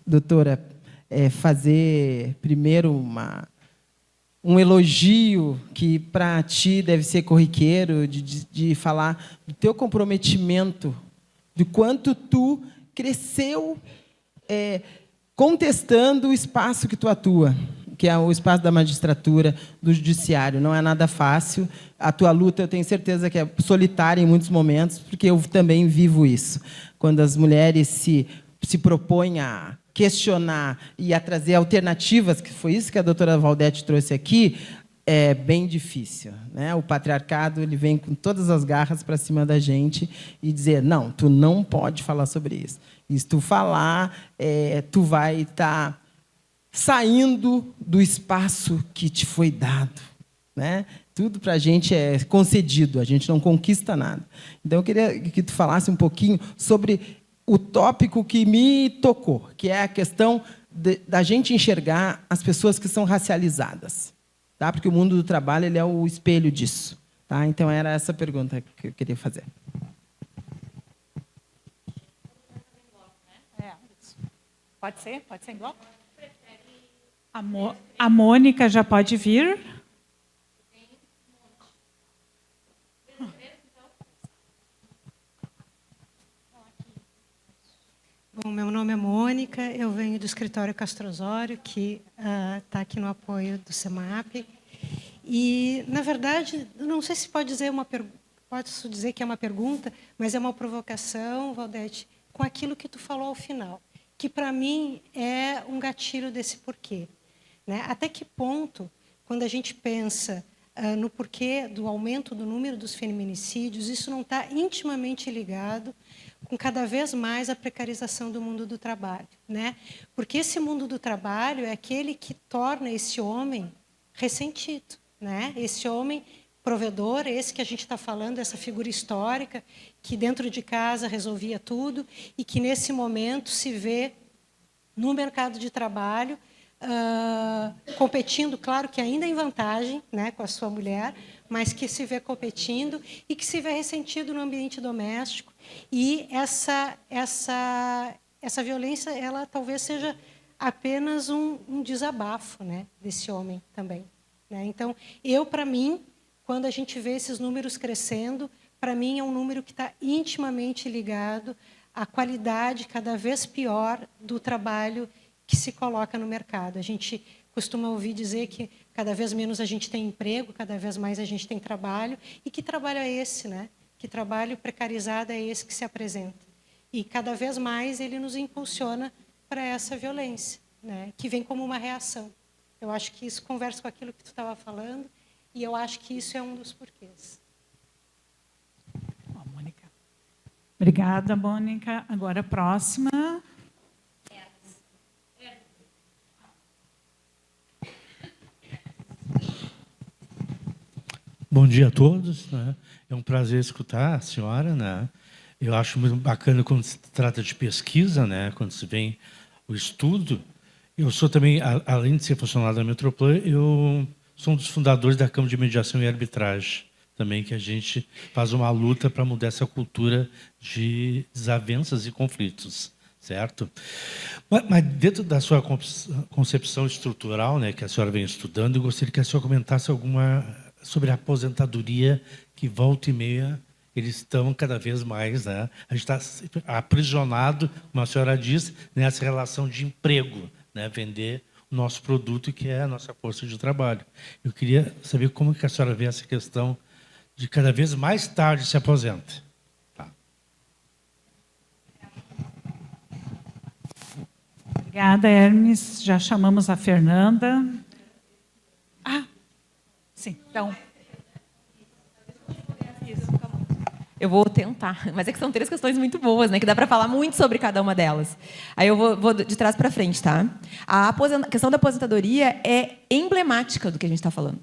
doutora, fazer primeiro um elogio que para ti deve ser corriqueiro, de falar do teu comprometimento, de quanto tu cresceu contestando o espaço que tu atua, que é o espaço da magistratura, do judiciário. Não é nada fácil. A tua luta, eu tenho certeza que é solitária em muitos momentos, porque eu também vivo isso. Quando as mulheres se propõem a questionar e a trazer alternativas, que foi isso que a doutora Valdete trouxe aqui, é bem difícil, né? O patriarcado ele vem com todas as garras para cima da gente e dizer, não, tu não pode falar sobre isso. E se tu falar, tu vai estar saindo do espaço que te foi dado, né? Tudo para a gente é concedido, a gente não conquista nada. Então, eu queria que tu falasse um pouquinho sobre o tópico que me tocou, que é a questão da gente enxergar as pessoas que são racializadas, tá? Porque o mundo do trabalho ele é o espelho disso, tá? Então, era essa pergunta que eu queria fazer. Pode ser? Pode ser em bloco? A Mônica já pode vir. Bom, meu nome é Mônica, eu venho do escritório Castro Osório, que está aqui no apoio do CEMAP. E, na verdade, não sei se pode dizer posso dizer que é uma pergunta, mas é uma provocação, Valdete, com aquilo que tu falou ao final, que, para mim, é um gatilho desse porquê. Né? Até que ponto, quando a gente pensa no porquê do aumento do número dos feminicídios, isso não está intimamente ligado com cada vez mais a precarização do mundo do trabalho, né? Porque esse mundo do trabalho é aquele que torna esse homem ressentido, né? Esse homem provedor, esse que a gente está falando, essa figura histórica que dentro de casa resolvia tudo e que nesse momento se vê no mercado de trabalho competindo, claro que ainda em vantagem, né, com a sua mulher, mas que se vê competindo e que se vê ressentido no ambiente doméstico. E essa violência, ela talvez seja apenas um desabafo, né, desse homem também, né? Então, para mim, quando a gente vê esses números crescendo, para mim é um número que está intimamente ligado à qualidade cada vez pior do trabalho que se coloca no mercado. A gente costuma ouvir dizer que cada vez menos a gente tem emprego, cada vez mais a gente tem trabalho. E que trabalho é esse, né? Que trabalho precarizado é esse que se apresenta? E cada vez mais ele nos impulsiona para essa violência, né? Que vem como uma reação. Eu acho que isso conversa com aquilo que tu estava falando, e eu acho que isso é um dos porquês. Mônica. Obrigada, Mônica. Agora a próxima. Bom dia a todos, né? É um prazer escutar a senhora, né? Eu acho muito bacana quando se trata de pesquisa, né? Quando se vem o estudo. Eu sou também, além de ser funcionário da Metroplan, eu sou um dos fundadores da Câmara de Mediação e Arbitragem, também, que a gente faz uma luta para mudar essa cultura de desavenças e conflitos, certo? Mas dentro da sua concepção estrutural, né, que a senhora vem estudando, eu gostaria que a senhora comentasse alguma sobre a aposentadoria, que volta e meia eles estão cada vez mais, né? A gente está aprisionado, como a senhora disse, nessa relação de emprego, né? Vender o nosso produto, que é a nossa força de trabalho. Eu queria saber como que a senhora vê essa questão de cada vez mais tarde se aposenta. Tá. Obrigada, Hermes. Já chamamos a Fernanda. Sim, então. Eu vou tentar, mas é que são 3 questões muito boas, né? Que dá para falar muito sobre cada uma delas. Aí eu vou de trás para frente, tá? A questão da aposentadoria é emblemática do que a gente está falando.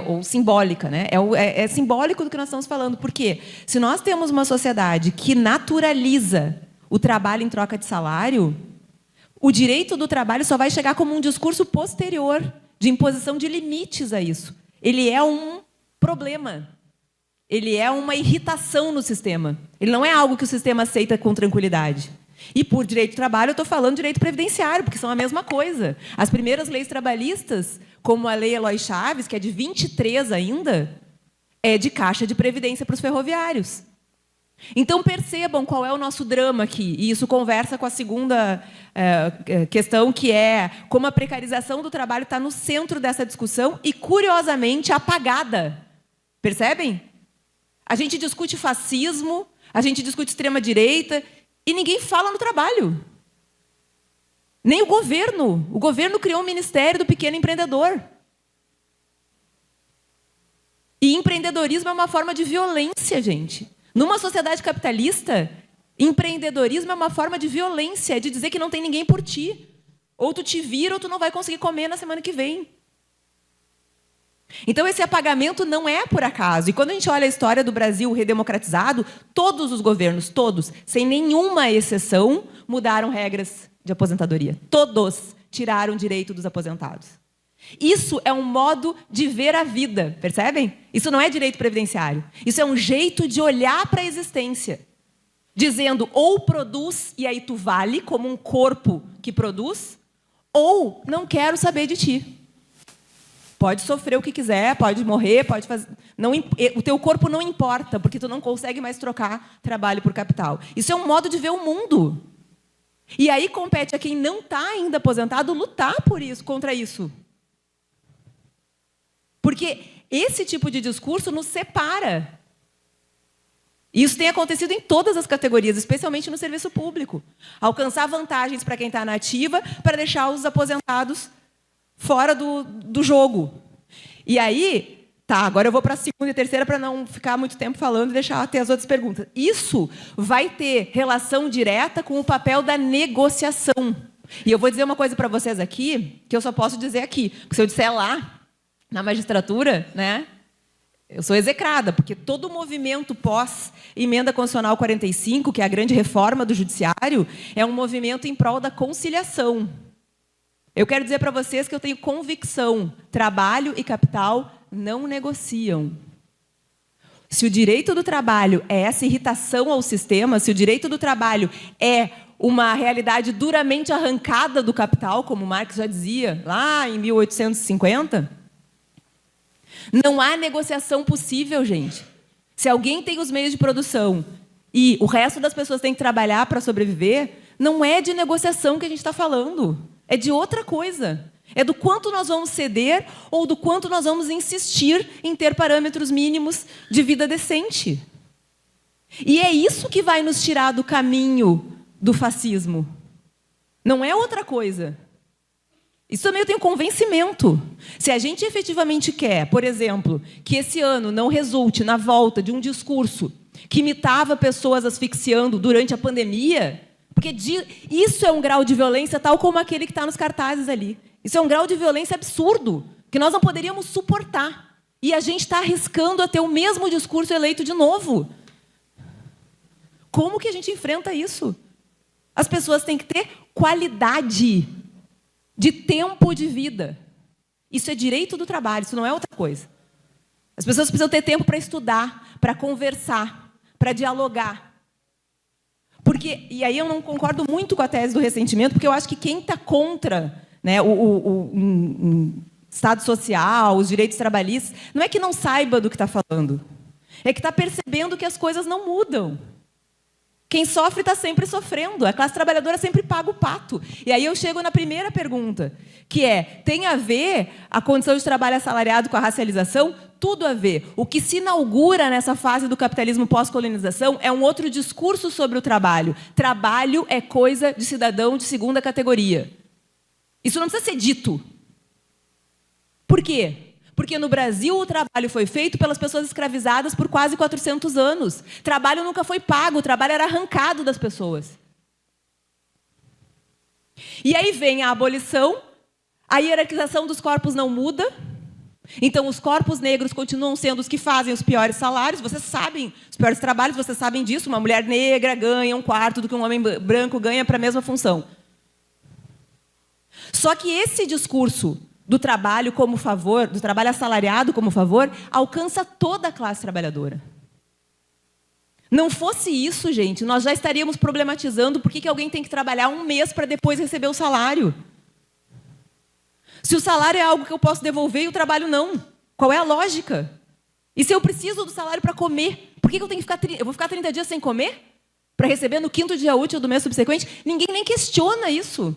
Ou simbólica, né? É simbólico do que nós estamos falando. Por quê? Se nós temos uma sociedade que naturaliza o trabalho em troca de salário, o direito do trabalho só vai chegar como um discurso posterior de imposição de limites a isso. Ele é um problema. Ele é uma irritação no sistema. Ele não é algo que o sistema aceita com tranquilidade. E por direito do trabalho, eu estou falando de direito previdenciário, porque são a mesma coisa. As primeiras leis trabalhistas, como a Lei Eloy Chaves, que é de 23 ainda, é de caixa de previdência para os ferroviários. Então, percebam qual é o nosso drama aqui. E isso conversa com a segunda questão, que é como a precarização do trabalho está no centro dessa discussão e, curiosamente, apagada. Percebem? A gente discute fascismo, a gente discute extrema-direita, e ninguém fala no trabalho. Nem o governo. O governo criou um Ministério do Pequeno Empreendedor. E empreendedorismo é uma forma de violência, gente. Numa sociedade capitalista, empreendedorismo é uma forma de violência, de dizer que não tem ninguém por ti. Ou tu te vira, ou tu não vai conseguir comer na semana que vem. Então, esse apagamento não é por acaso. E quando a gente olha a história do Brasil redemocratizado, todos os governos, todos, sem nenhuma exceção, mudaram regras de aposentadoria. Todos tiraram o direito dos aposentados. Isso é um modo de ver a vida, percebem? Isso não é direito previdenciário. Isso é um jeito de olhar para a existência. Dizendo, ou produz e aí tu vale como um corpo que produz, ou não quero saber de ti. Pode sofrer o que quiser, pode morrer, pode fazer... Não, o teu corpo não importa, porque tu não consegue mais trocar trabalho por capital. Isso é um modo de ver o mundo. E aí compete a quem não está ainda aposentado lutar por isso, contra isso. Porque esse tipo de discurso nos separa. Isso tem acontecido em todas as categorias, especialmente no serviço público. Alcançar vantagens para quem está na ativa, para deixar os aposentados fora do jogo. E aí, tá, agora eu vou para a segunda e terceira para não ficar muito tempo falando e deixar até as outras perguntas. Isso vai ter relação direta com o papel da negociação. E eu vou dizer uma coisa para vocês aqui, que eu só posso dizer aqui. Porque se eu disser lá, na magistratura, né, eu sou execrada, porque todo o movimento pós-emenda constitucional 45, que é a grande reforma do judiciário, é um movimento em prol da conciliação. Eu quero dizer para vocês que eu tenho convicção, trabalho e capital não negociam. Se o direito do trabalho é essa irritação ao sistema, se o direito do trabalho é uma realidade duramente arrancada do capital, como Marx já dizia, lá em 1850, não há negociação possível, gente. Se alguém tem os meios de produção e o resto das pessoas tem que trabalhar para sobreviver, não é de negociação que a gente está falando. É de outra coisa. É do quanto nós vamos ceder ou do quanto nós vamos insistir em ter parâmetros mínimos de vida decente. E é isso que vai nos tirar do caminho do fascismo. Não é outra coisa. Isso também eu tenho convencimento. Se a gente efetivamente quer, por exemplo, que esse ano não resulte na volta de um discurso que imitava pessoas asfixiando durante a pandemia, porque isso é um grau de violência tal como aquele que está nos cartazes ali. Isso é um grau de violência absurdo, que nós não poderíamos suportar. E a gente está arriscando a ter o mesmo discurso eleito de novo. Como que a gente enfrenta isso? As pessoas têm que ter qualidade de tempo de vida. Isso é direito do trabalho, isso não é outra coisa. As pessoas precisam ter tempo para estudar, para conversar, para dialogar. E aí eu não concordo muito com a tese do ressentimento, porque eu acho que quem está contra, né, o Estado social, os direitos trabalhistas, não é que não saiba do que está falando, é que está percebendo que as coisas não mudam. Quem sofre está sempre sofrendo. A classe trabalhadora sempre paga o pato. E aí eu chego na primeira pergunta, que é, tem a ver a condição de trabalho assalariado com a racialização? Tudo a ver. O que se inaugura nessa fase do capitalismo pós-colonização é um outro discurso sobre o trabalho. Trabalho é coisa de cidadão de segunda categoria. Isso não precisa ser dito. Por quê? Porque no Brasil o trabalho foi feito pelas pessoas escravizadas por quase 400 anos. Trabalho nunca foi pago, o trabalho era arrancado das pessoas. E aí vem a abolição, a hierarquização dos corpos não muda, então os corpos negros continuam sendo os que fazem os piores salários, vocês sabem, os piores trabalhos, vocês sabem disso, uma mulher negra ganha um quarto do que um homem branco ganha para a mesma função. Só que esse discurso do trabalho como favor, do trabalho assalariado como favor, alcança toda a classe trabalhadora. Não fosse isso, gente, nós já estaríamos problematizando por que alguém tem que trabalhar um mês para depois receber o salário. Se o salário é algo que eu posso devolver e o trabalho não, qual é a lógica? E se eu preciso do salário para comer, por que eu tenho que ficar eu vou ficar 30 dias sem comer? Para receber no 5º dia útil do mês subsequente? Ninguém nem questiona isso.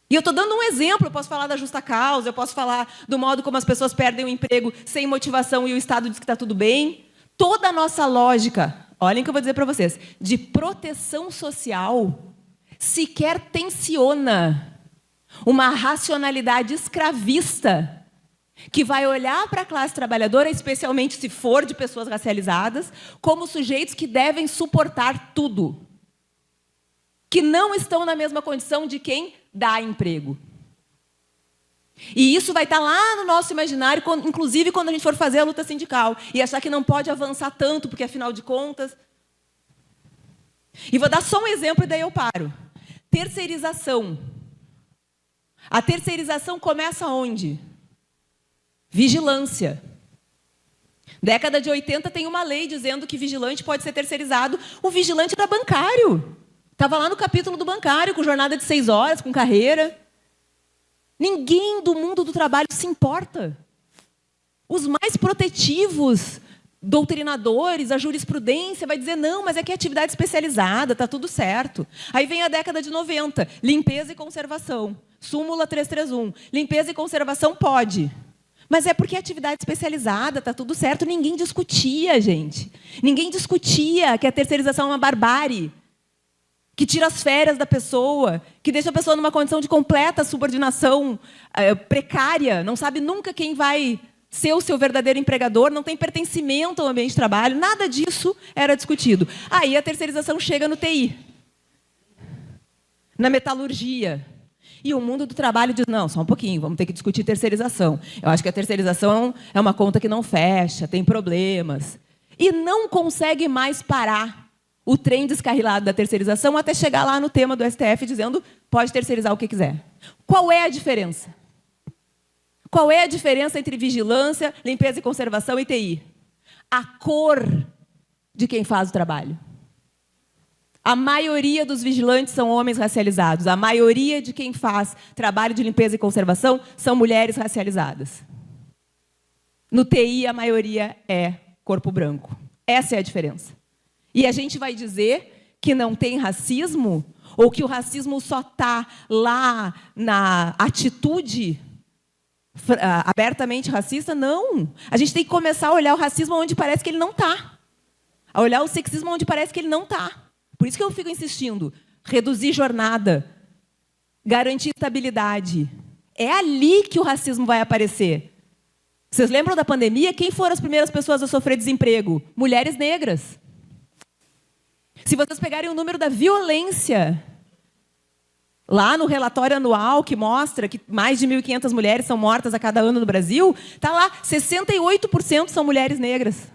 E eu estou dando um exemplo, eu posso falar da justa causa, eu posso falar do modo como as pessoas perdem o emprego sem motivação e o Estado diz que está tudo bem. Toda a nossa lógica, olhem o que eu vou dizer para vocês, de proteção social, sequer tensiona uma racionalidade escravista que vai olhar para a classe trabalhadora, especialmente se for de pessoas racializadas, como sujeitos que devem suportar tudo, que não estão na mesma condição de quem dá emprego. E isso vai estar lá no nosso imaginário, inclusive quando a gente for fazer a luta sindical, e achar que não pode avançar tanto, porque, afinal de contas... E vou dar só um exemplo e daí eu paro. Terceirização. A terceirização começa onde? Vigilância. Década de 80 tem uma lei dizendo que vigilante pode ser terceirizado. O vigilante era bancário. Estava lá no capítulo do bancário, com jornada de 6 horas, com carreira. Ninguém do mundo do trabalho se importa. Os mais protetivos, doutrinadores, a jurisprudência vai dizer, não, mas é que é atividade especializada, está tudo certo. Aí vem a década de 90, limpeza e conservação. Súmula 331, limpeza e conservação pode. Mas é porque é atividade especializada, está tudo certo. Ninguém discutia, gente. Ninguém discutia que a terceirização é uma barbárie, que tira as férias da pessoa, que deixa a pessoa numa condição de completa subordinação precária, não sabe nunca quem vai ser o seu verdadeiro empregador, não tem pertencimento ao ambiente de trabalho, nada disso era discutido. Aí a terceirização chega no TI, na metalurgia. E o mundo do trabalho diz, não, só um pouquinho, vamos ter que discutir terceirização. Eu acho que a terceirização é uma conta que não fecha, tem problemas. E não consegue mais parar o trem descarrilado da terceirização até chegar lá no tema do STF dizendo pode terceirizar o que quiser. Qual é a diferença? Qual é a diferença entre vigilância, limpeza e conservação e TI? A cor de quem faz o trabalho. A maioria dos vigilantes são homens racializados. A maioria de quem faz trabalho de limpeza e conservação são mulheres racializadas. No TI, a maioria é corpo branco. Essa é a diferença. E a gente vai dizer que não tem racismo, ou que o racismo só está lá na atitude abertamente racista? Não. A gente tem que começar a olhar o racismo onde parece que ele não está. A olhar o sexismo onde parece que ele não está. Por isso que eu fico insistindo. Reduzir jornada. Garantir estabilidade. É ali que o racismo vai aparecer. Vocês lembram da pandemia? Quem foram as primeiras pessoas a sofrer desemprego? Mulheres negras. Se vocês pegarem o número da violência, lá no relatório anual que mostra que mais de 1.500 mulheres são mortas a cada ano no Brasil, está lá, 68% são mulheres negras.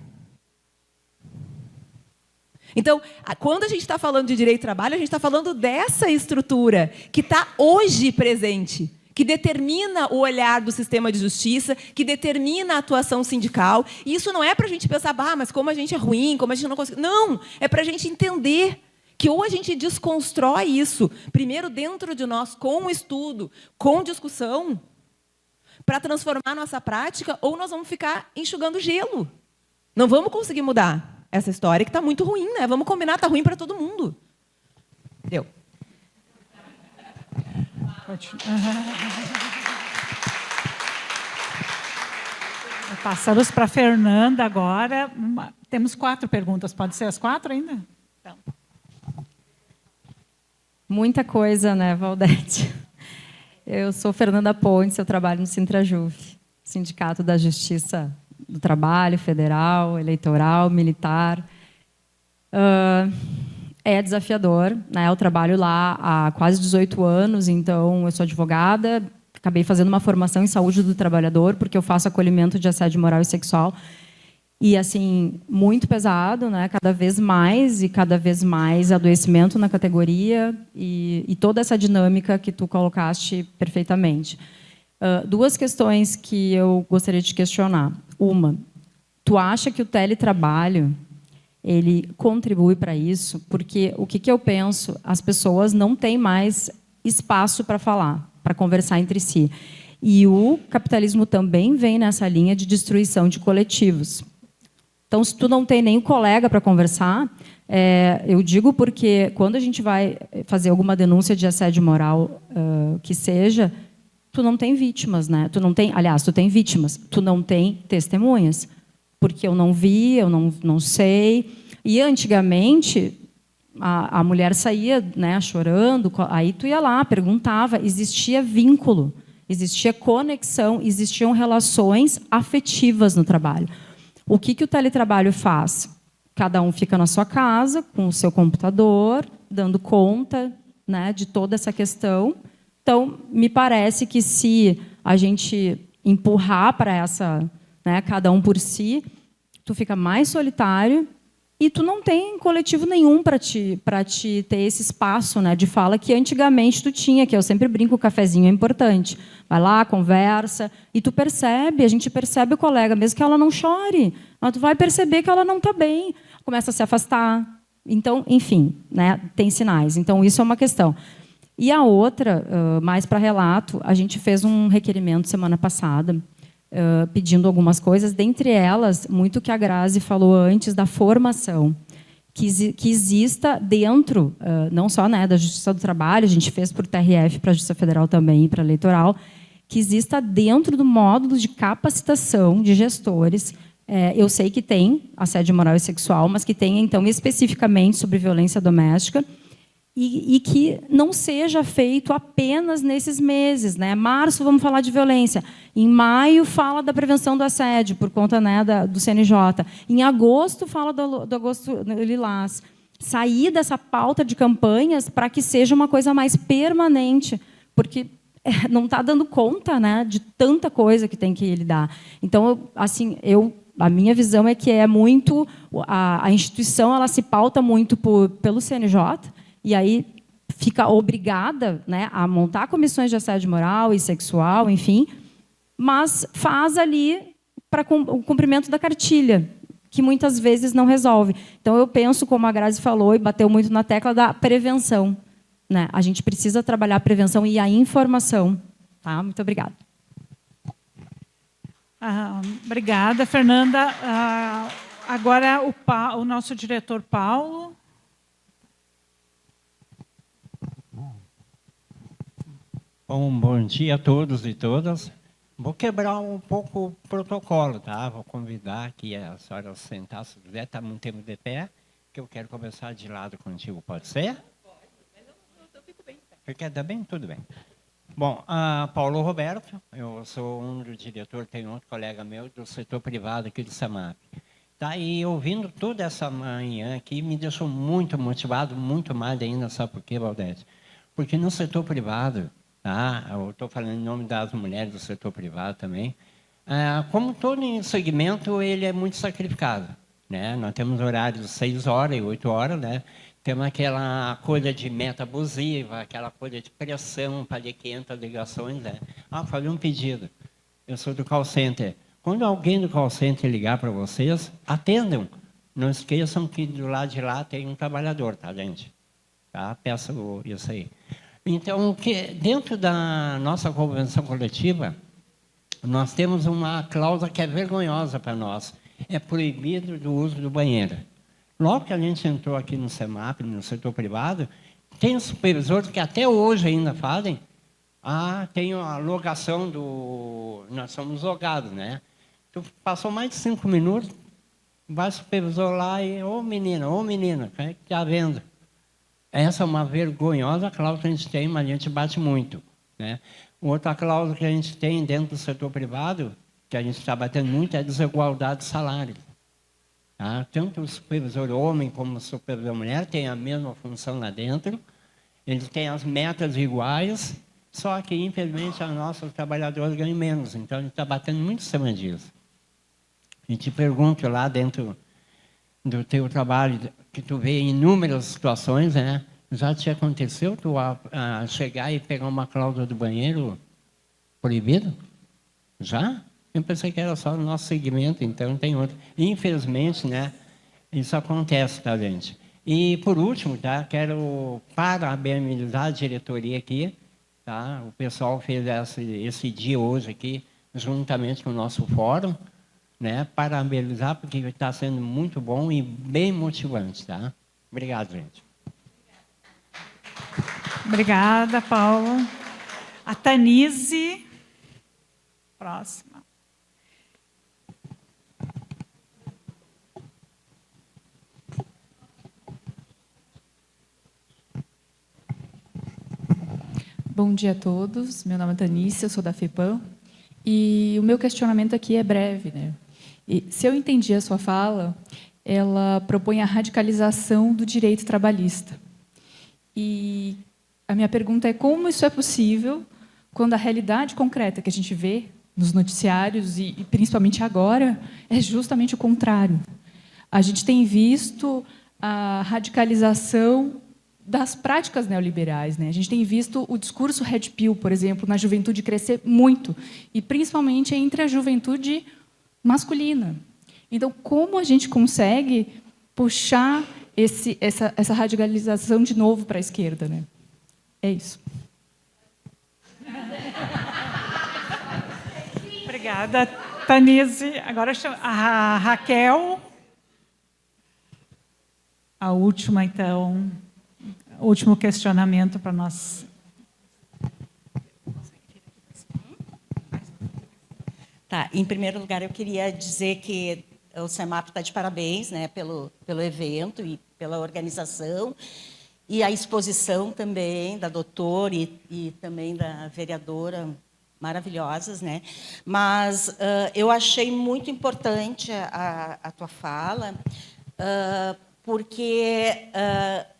Então, quando a gente está falando de direito do trabalho, a gente está falando dessa estrutura que está hoje presente, que determina o olhar do sistema de justiça, que determina a atuação sindical. E isso não é para a gente pensar, mas como a gente é ruim, como a gente não consegue... Não, é para a gente entender que ou a gente desconstrói isso, primeiro dentro de nós, com o estudo, com discussão, para transformar a nossa prática, ou nós vamos ficar enxugando gelo. Não vamos conseguir mudar essa história, que está muito ruim, né? Vamos combinar, está ruim para todo mundo. Deu. Passamos para a Fernanda agora. Temos 4 perguntas. Pode ser as 4 ainda? Então. Muita coisa, né, Valdete? Eu sou Fernanda Pontes, eu trabalho no Sintrajuv, Sindicato da Justiça do Trabalho, Federal, Eleitoral, Militar. É desafiador, né? Eu trabalho lá há quase 18 anos, então eu sou advogada, acabei fazendo uma formação em saúde do trabalhador, porque eu faço acolhimento de assédio moral e sexual. E, assim, muito pesado, né? Cada vez mais adoecimento na categoria e toda essa dinâmica que tu colocaste perfeitamente. 2 questões que eu gostaria de questionar. Uma, tu acha que o teletrabalho ele contribui para isso? Porque o que eu penso, as pessoas não têm mais espaço para falar, para conversar entre si. E o capitalismo também vem nessa linha de destruição de coletivos. Então, se tu não tem nenhum colega para conversar, eu digo porque quando a gente vai fazer alguma denúncia de assédio moral que seja, tu não tem vítimas, né? Tu tem vítimas, tu não tem testemunhas, porque eu não vi, eu não sei. E antigamente a mulher saía, né, chorando, aí tu ia lá, perguntava, existia vínculo, existia conexão, existiam relações afetivas no trabalho. O que o teletrabalho faz? Cada um fica na sua casa, com o seu computador, dando conta, né, de toda essa questão. Então, me parece que se a gente empurrar para essa, né, cada um por si, tu fica mais solitário e tu não tem coletivo nenhum para te ter esse espaço, né, de fala que antigamente tu tinha, que eu sempre brinco, o cafezinho é importante. Vai lá, conversa, e tu percebe, a gente percebe o colega, mesmo que ela não chore, mas tu vai perceber que ela não está bem, começa a se afastar. Então, enfim, né, tem sinais. Então, isso é uma questão. E a outra, mais para relato, a gente fez um requerimento semana passada, pedindo algumas coisas, dentre elas, muito que a Grazi falou antes da formação, que exista dentro, não só, né, da Justiça do Trabalho, a gente fez por TRF para a Justiça Federal também e para a Eleitoral, que exista dentro do módulo de capacitação de gestores. Eu sei que tem assédio moral e sexual, mas que tem, então, especificamente sobre violência doméstica, e que não seja feito apenas nesses meses, né? Março, vamos falar de violência. Em maio, fala da prevenção do assédio, por conta, né, do CNJ. Em agosto, fala do Agosto Lilás. Sair dessa pauta de campanhas para que seja uma coisa mais permanente, porque não está dando conta, né, de tanta coisa que tem que lidar. Então, assim, a minha visão é que é muito... A instituição ela se pauta muito pelo CNJ, e aí fica obrigada, né, a montar comissões de assédio moral e sexual, enfim, mas faz ali para o cumprimento da cartilha, que muitas vezes não resolve. Então, eu penso, como a Grazi falou e bateu muito na tecla da prevenção, né? A gente precisa trabalhar a prevenção e a informação. Tá? Muito obrigada. Obrigada, Fernanda. Agora, o nosso diretor Paulo. Bom dia a todos e todas. Vou quebrar um pouco o protocolo, tá? Vou convidar aqui a senhora a sentar, se quiser, está muito tempo de pé, que eu quero começar de lado contigo, pode ser? Pode, mas eu fico bem. Quer dar bem? Tudo bem. Bom, Paulo Roberto, eu sou um do diretor, tem outro colega meu do setor privado aqui do SEMAP. Tá, e ouvindo toda essa manhã aqui, me deixou muito motivado, muito mais ainda, sabe por quê, Valdete? Porque no setor privado, tá, eu estou falando em nome das mulheres do setor privado também, como todo segmento, ele é muito sacrificado, né? Nós temos horários de 6 horas e 8 horas, né? Temos aquela coisa de meta abusiva, aquela coisa de pressão para de 500 ligações, né? Falei um pedido. Eu sou do call center. Quando alguém do call center ligar para vocês, atendam. Não esqueçam que do lado de lá tem um trabalhador, tá, gente? Tá? Peço isso aí. Então, dentro da nossa convenção coletiva, nós temos uma cláusula que é vergonhosa para nós. É proibido do uso do banheiro. Logo que a gente entrou aqui no SEMAP, no setor privado, tem supervisores que até hoje ainda fazem. Tem a logação do... Nós somos logados, né? Tu passou mais de 5 minutos, vai o supervisor lá e... Ô menina, o que está vendo? Essa é uma vergonhosa cláusula que a gente tem, mas a gente bate muito, né? Outra cláusula que a gente tem dentro do setor privado, que a gente está batendo muito, é a desigualdade de salário. Tá? Tanto o supervisor homem como o supervisor mulher têm a mesma função lá dentro, eles têm as metas iguais, só que, infelizmente, os nossos trabalhadores ganham menos. Então, a gente está batendo muito em cima disso. A gente pergunta lá dentro do teu trabalho, que tu vê inúmeras situações, né? Já te aconteceu tu chegar e pegar uma cláusula do banheiro proibido? Já? Eu pensei que era só no nosso segmento, então tem outro. Infelizmente, né, isso acontece, tá, gente? E, por último, tá, quero parabenizar a diretoria aqui. Tá? O pessoal fez esse dia hoje aqui, juntamente com o nosso fórum. Né, parabenizar, porque está sendo muito bom e bem motivante. Tá? Obrigado, gente. Obrigada, Paulo. A Tanise. Próxima. Bom dia a todos. Meu nome é Tanise, eu sou da FEPAM. E o meu questionamento aqui é breve, né? E, se eu entendi a sua fala, ela propõe a radicalização do direito trabalhista. E a minha pergunta é como isso é possível quando a realidade concreta que a gente vê nos noticiários, e principalmente agora, é justamente o contrário. A gente tem visto a radicalização das práticas neoliberais, né? A gente tem visto o discurso Red Pill, por exemplo, na juventude crescer muito, e principalmente entre a juventude masculina. Então, como a gente consegue puxar essa radicalização de novo para a esquerda, né? É isso. Obrigada, Tanise. Agora a Raquel. A última, então, o último questionamento para nós. Tá, em primeiro lugar, eu queria dizer que o SEMAP está de parabéns, né, pelo evento e pela organização, e a exposição também da doutora e também da vereadora, maravilhosas, né? Mas eu achei muito importante a tua fala, porque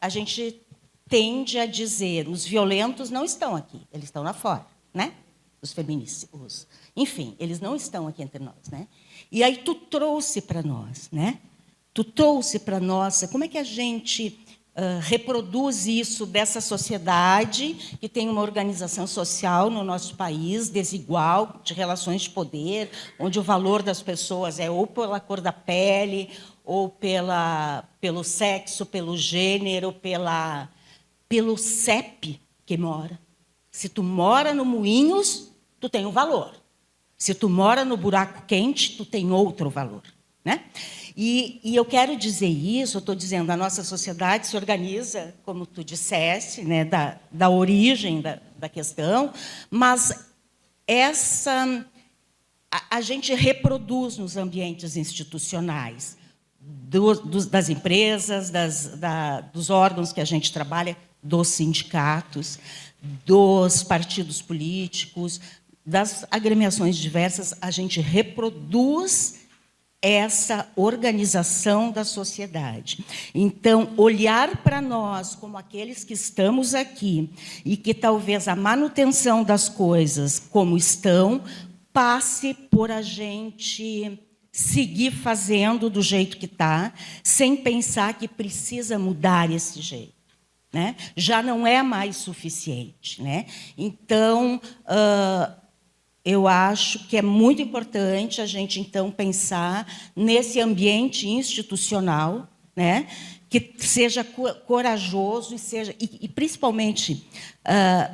a gente tende a dizer os violentos não estão aqui, eles estão lá fora, né? Os feministas, enfim, eles não estão aqui entre nós, né? E aí tu trouxe para nós, né? Tu trouxe para nós como é que a gente reproduz isso dessa sociedade que tem uma organização social no nosso país desigual, de relações de poder, onde o valor das pessoas é ou pela cor da pele, ou pelo sexo, pelo gênero, pelo CEP que mora. Se tu mora no Moinhos, tu tem um valor. Se tu mora no buraco quente, tu tem outro valor, né? E eu quero dizer isso, eu estou dizendo, a nossa sociedade se organiza, como tu disseste, né, da origem da questão, mas a gente reproduz nos ambientes institucionais, das empresas, dos órgãos que a gente trabalha, dos sindicatos, dos partidos políticos, das agremiações diversas, a gente reproduz essa organização da sociedade. Então, olhar para nós como aqueles que estamos aqui e que talvez a manutenção das coisas como estão passe por a gente seguir fazendo do jeito que está, sem pensar que precisa mudar esse jeito, né? Já não é mais suficiente, né? Então, eu acho que é muito importante a gente, então, pensar nesse ambiente institucional, né, que seja corajoso e principalmente,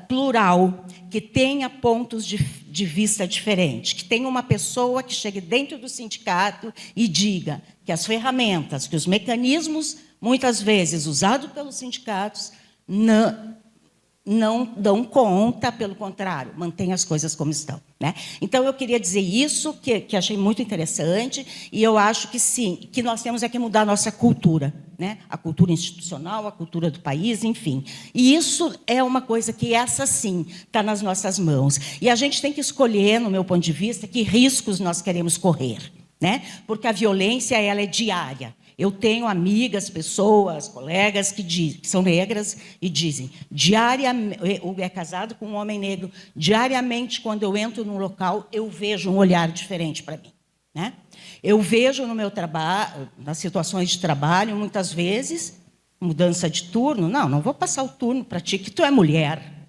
plural, que tenha pontos de vista diferentes, que tenha uma pessoa que chegue dentro do sindicato e diga que as ferramentas, que os mecanismos, muitas vezes usados pelos sindicatos, não dão conta, pelo contrário, mantém as coisas como estão, né? Então, eu queria dizer isso, que achei muito interessante, e eu acho que sim, que nós temos que mudar a nossa cultura, né? A cultura institucional, a cultura do país, enfim. E isso é uma coisa que, essa sim, está nas nossas mãos. E a gente tem que escolher, no meu ponto de vista, que riscos nós queremos correr, né? Porque a violência, ela é diária. Eu tenho amigas, pessoas, colegas que são negras e dizem, diariamente, é casado com um homem negro, diariamente, quando eu entro num local, eu vejo um olhar diferente para mim, né? Eu vejo no meu trabalho, nas situações de trabalho, muitas vezes, mudança de turno, não vou passar o turno para ti, que tu é mulher.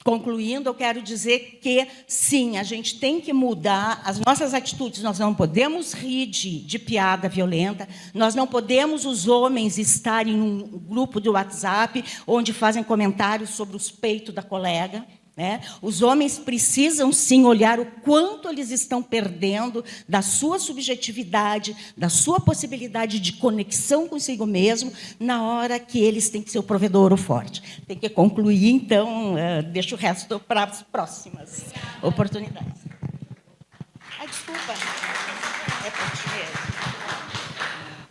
Concluindo, eu quero dizer que, sim, a gente tem que mudar as nossas atitudes. Nós não podemos rir de piada violenta, nós não podemos, os homens, estar em um grupo de WhatsApp onde fazem comentários sobre os peitos da colega, né? Os homens precisam, sim, olhar o quanto eles estão perdendo da sua subjetividade, da sua possibilidade de conexão consigo mesmo, na hora que eles têm que ser o provedor ou forte. Tem que concluir, então, deixo o resto para as próximas oportunidades. Desculpa. É para ti mesmo.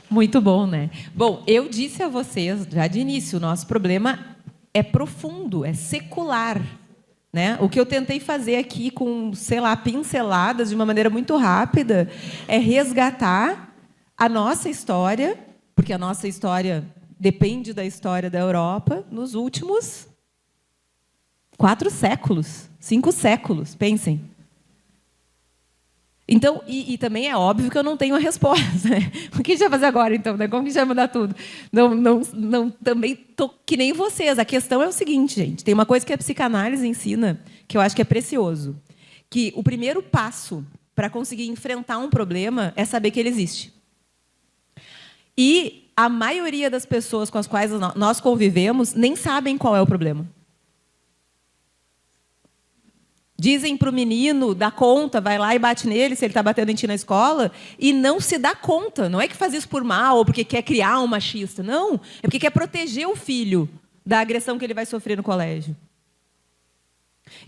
Muito bom, né? Bom, eu disse a vocês, já de início, o nosso problema é profundo, é secular. Né? O que eu tentei fazer aqui com, sei lá, pinceladas de uma maneira muito rápida é resgatar a nossa história, porque a nossa história depende da história da Europa nos últimos 4 séculos, 5 séculos, pensem. Então, e também é óbvio que eu não tenho a resposta, né? O que a gente vai fazer agora, então? Né? Como que a gente vai mudar tudo? Não, também estou que nem vocês. A questão é o seguinte, gente. Tem uma coisa que a psicanálise ensina, que eu acho que é precioso. Que o primeiro passo para conseguir enfrentar um problema é saber que ele existe. E a maioria das pessoas com as quais nós convivemos nem sabem qual é o problema. Dizem para o menino, dá conta, vai lá e bate nele, se ele está batendo em ti na escola, e não se dá conta. Não é que faz isso por mal ou porque quer criar um machista. Não, é porque quer proteger o filho da agressão que ele vai sofrer no colégio.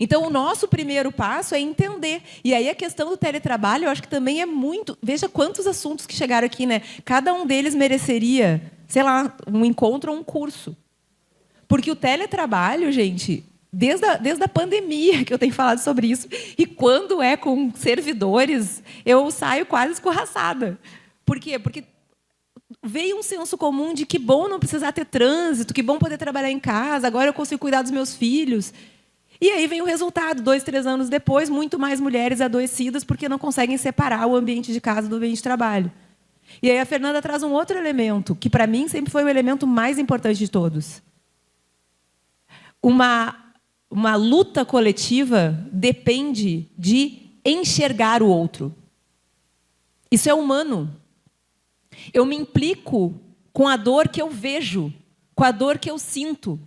Então, o nosso primeiro passo é entender. E aí a questão do teletrabalho, eu acho que também é muito... Veja quantos assuntos que chegaram aqui, né? Cada um deles mereceria, sei lá, um encontro ou um curso. Porque o teletrabalho, gente... Desde a pandemia que eu tenho falado sobre isso, e quando é com servidores, eu saio quase escorraçada. Por quê? Porque veio um senso comum de que bom não precisar ter trânsito, que bom poder trabalhar em casa, agora eu consigo cuidar dos meus filhos. E aí vem o resultado, 2, 3 anos depois, muito mais mulheres adoecidas porque não conseguem separar o ambiente de casa do ambiente de trabalho. E aí a Fernanda traz um outro elemento, que para mim sempre foi o elemento mais importante de todos. Uma luta coletiva depende de enxergar o outro. Isso é humano. Eu me implico com a dor que eu vejo, com a dor que eu sinto.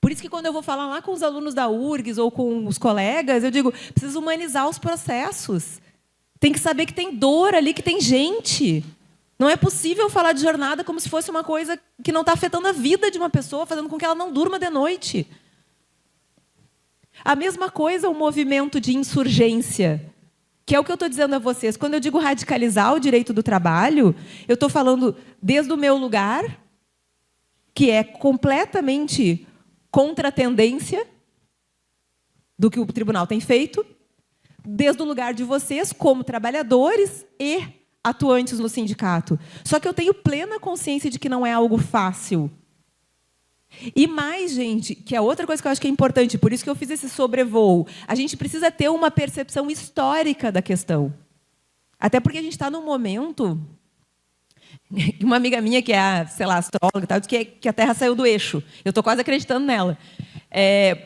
Por isso que quando eu vou falar lá com os alunos da URGS ou com os colegas, eu digo, preciso humanizar os processos. Tem que saber que tem dor ali, que tem gente. Não é possível falar de jornada como se fosse uma coisa que não está afetando a vida de uma pessoa, fazendo com que ela não durma de noite. A mesma coisa o movimento de insurgência, que é o que eu estou dizendo a vocês. Quando eu digo radicalizar o direito do trabalho, eu estou falando desde o meu lugar, que é completamente contra a tendência do que o tribunal tem feito, desde o lugar de vocês, como trabalhadores e atuantes no sindicato. Só que eu tenho plena consciência de que não é algo fácil. E mais, gente, que é outra coisa que eu acho que é importante, por isso que eu fiz esse sobrevoo, a gente precisa ter uma percepção histórica da questão. Até porque a gente está num momento... Uma amiga minha, que é, sei lá, astróloga, tal, diz que a Terra saiu do eixo. Eu estou quase acreditando nela.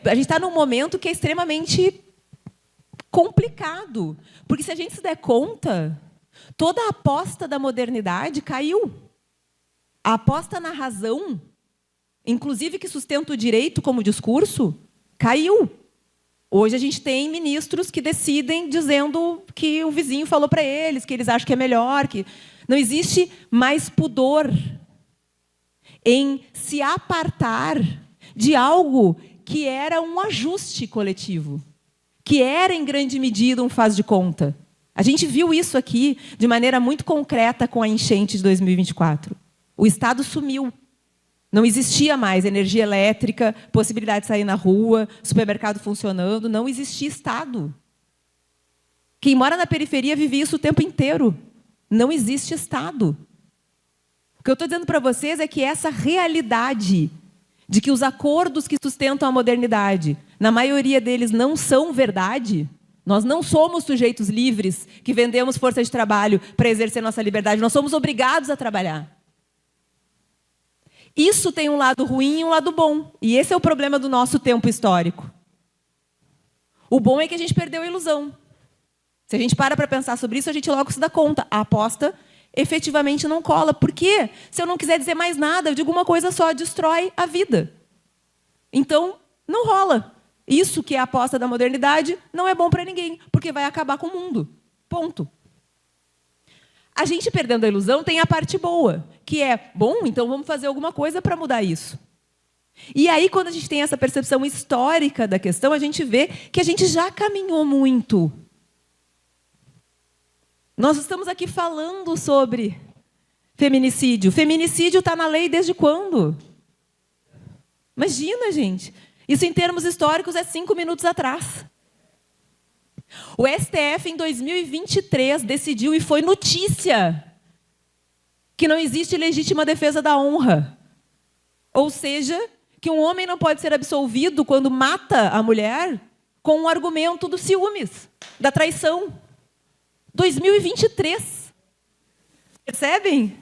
A gente está num momento que é extremamente complicado. Porque, se a gente se der conta, toda a aposta da modernidade caiu. A aposta na razão, inclusive que sustenta o direito como discurso, caiu. Hoje a gente tem ministros que decidem dizendo que o vizinho falou para eles, que eles acham que é melhor, que... Não existe mais pudor em se apartar de algo que era um ajuste coletivo, que era, em grande medida, um faz de conta. A gente viu isso aqui de maneira muito concreta com a enchente de 2024. O Estado sumiu. Não existia mais energia elétrica, possibilidade de sair na rua, supermercado funcionando. Não existia Estado. Quem mora na periferia vive isso o tempo inteiro. Não existe Estado. O que eu estou dizendo para vocês é que essa realidade de que os acordos que sustentam a modernidade, na maioria deles, não são verdade. Nós não somos sujeitos livres que vendemos força de trabalho para exercer nossa liberdade. Nós somos obrigados a trabalhar. Isso tem um lado ruim e um lado bom. E esse é o problema do nosso tempo histórico. O bom é que a gente perdeu a ilusão. Se a gente para pensar sobre isso, a gente logo se dá conta. A aposta efetivamente não cola. Por quê? Se eu não quiser dizer mais nada, eu digo uma coisa só, destrói a vida. Então, não rola. Isso que é a aposta da modernidade não é bom para ninguém, porque vai acabar com o mundo. Ponto. A gente perdendo a ilusão tem a parte boa, que é, bom, então vamos fazer alguma coisa para mudar isso. E aí, quando a gente tem essa percepção histórica da questão, a gente vê que a gente já caminhou muito. Nós estamos aqui falando sobre feminicídio. Feminicídio está na lei desde quando? Imagina, gente. Isso, em termos históricos, é 5 minutos atrás. O STF, em 2023, decidiu, e foi notícia, que não existe legítima defesa da honra. Ou seja, que um homem não pode ser absolvido quando mata a mulher com um argumento dos ciúmes, da traição. 2023. Percebem?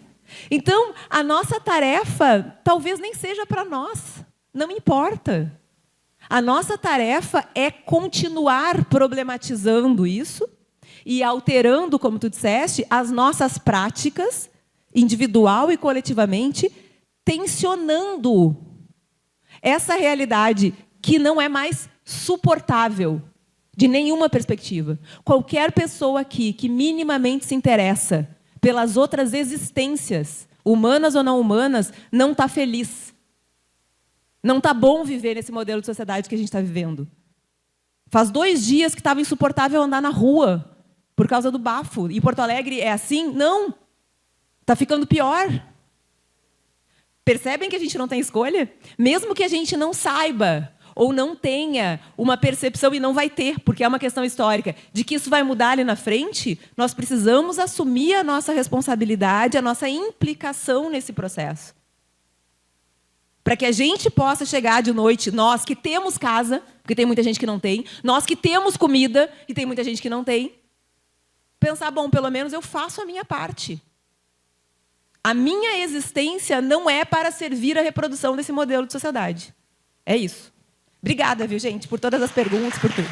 Então, a nossa tarefa talvez nem seja para nós. Não importa. A nossa tarefa é continuar problematizando isso e alterando, como tu disseste, as nossas práticas, individual e coletivamente, tensionando essa realidade que não é mais suportável de nenhuma perspectiva. Qualquer pessoa aqui que minimamente se interessa pelas outras existências, humanas ou não humanas, não está feliz. Não está bom viver nesse modelo de sociedade que a gente está vivendo. Faz 2 dias que estava insuportável andar na rua por causa do bafo. E Porto Alegre é assim? Não. Está ficando pior. Percebem que a gente não tem escolha? Mesmo que a gente não saiba ou não tenha uma percepção, e não vai ter, porque é uma questão histórica, de que isso vai mudar ali na frente, nós precisamos assumir a nossa responsabilidade, a nossa implicação nesse processo. Para que a gente possa chegar de noite, nós que temos casa, porque tem muita gente que não tem, nós que temos comida, e tem muita gente que não tem, pensar, bom, pelo menos eu faço a minha parte. A minha existência não é para servir à reprodução desse modelo de sociedade. É isso. Obrigada, viu, gente, por todas as perguntas, por tudo.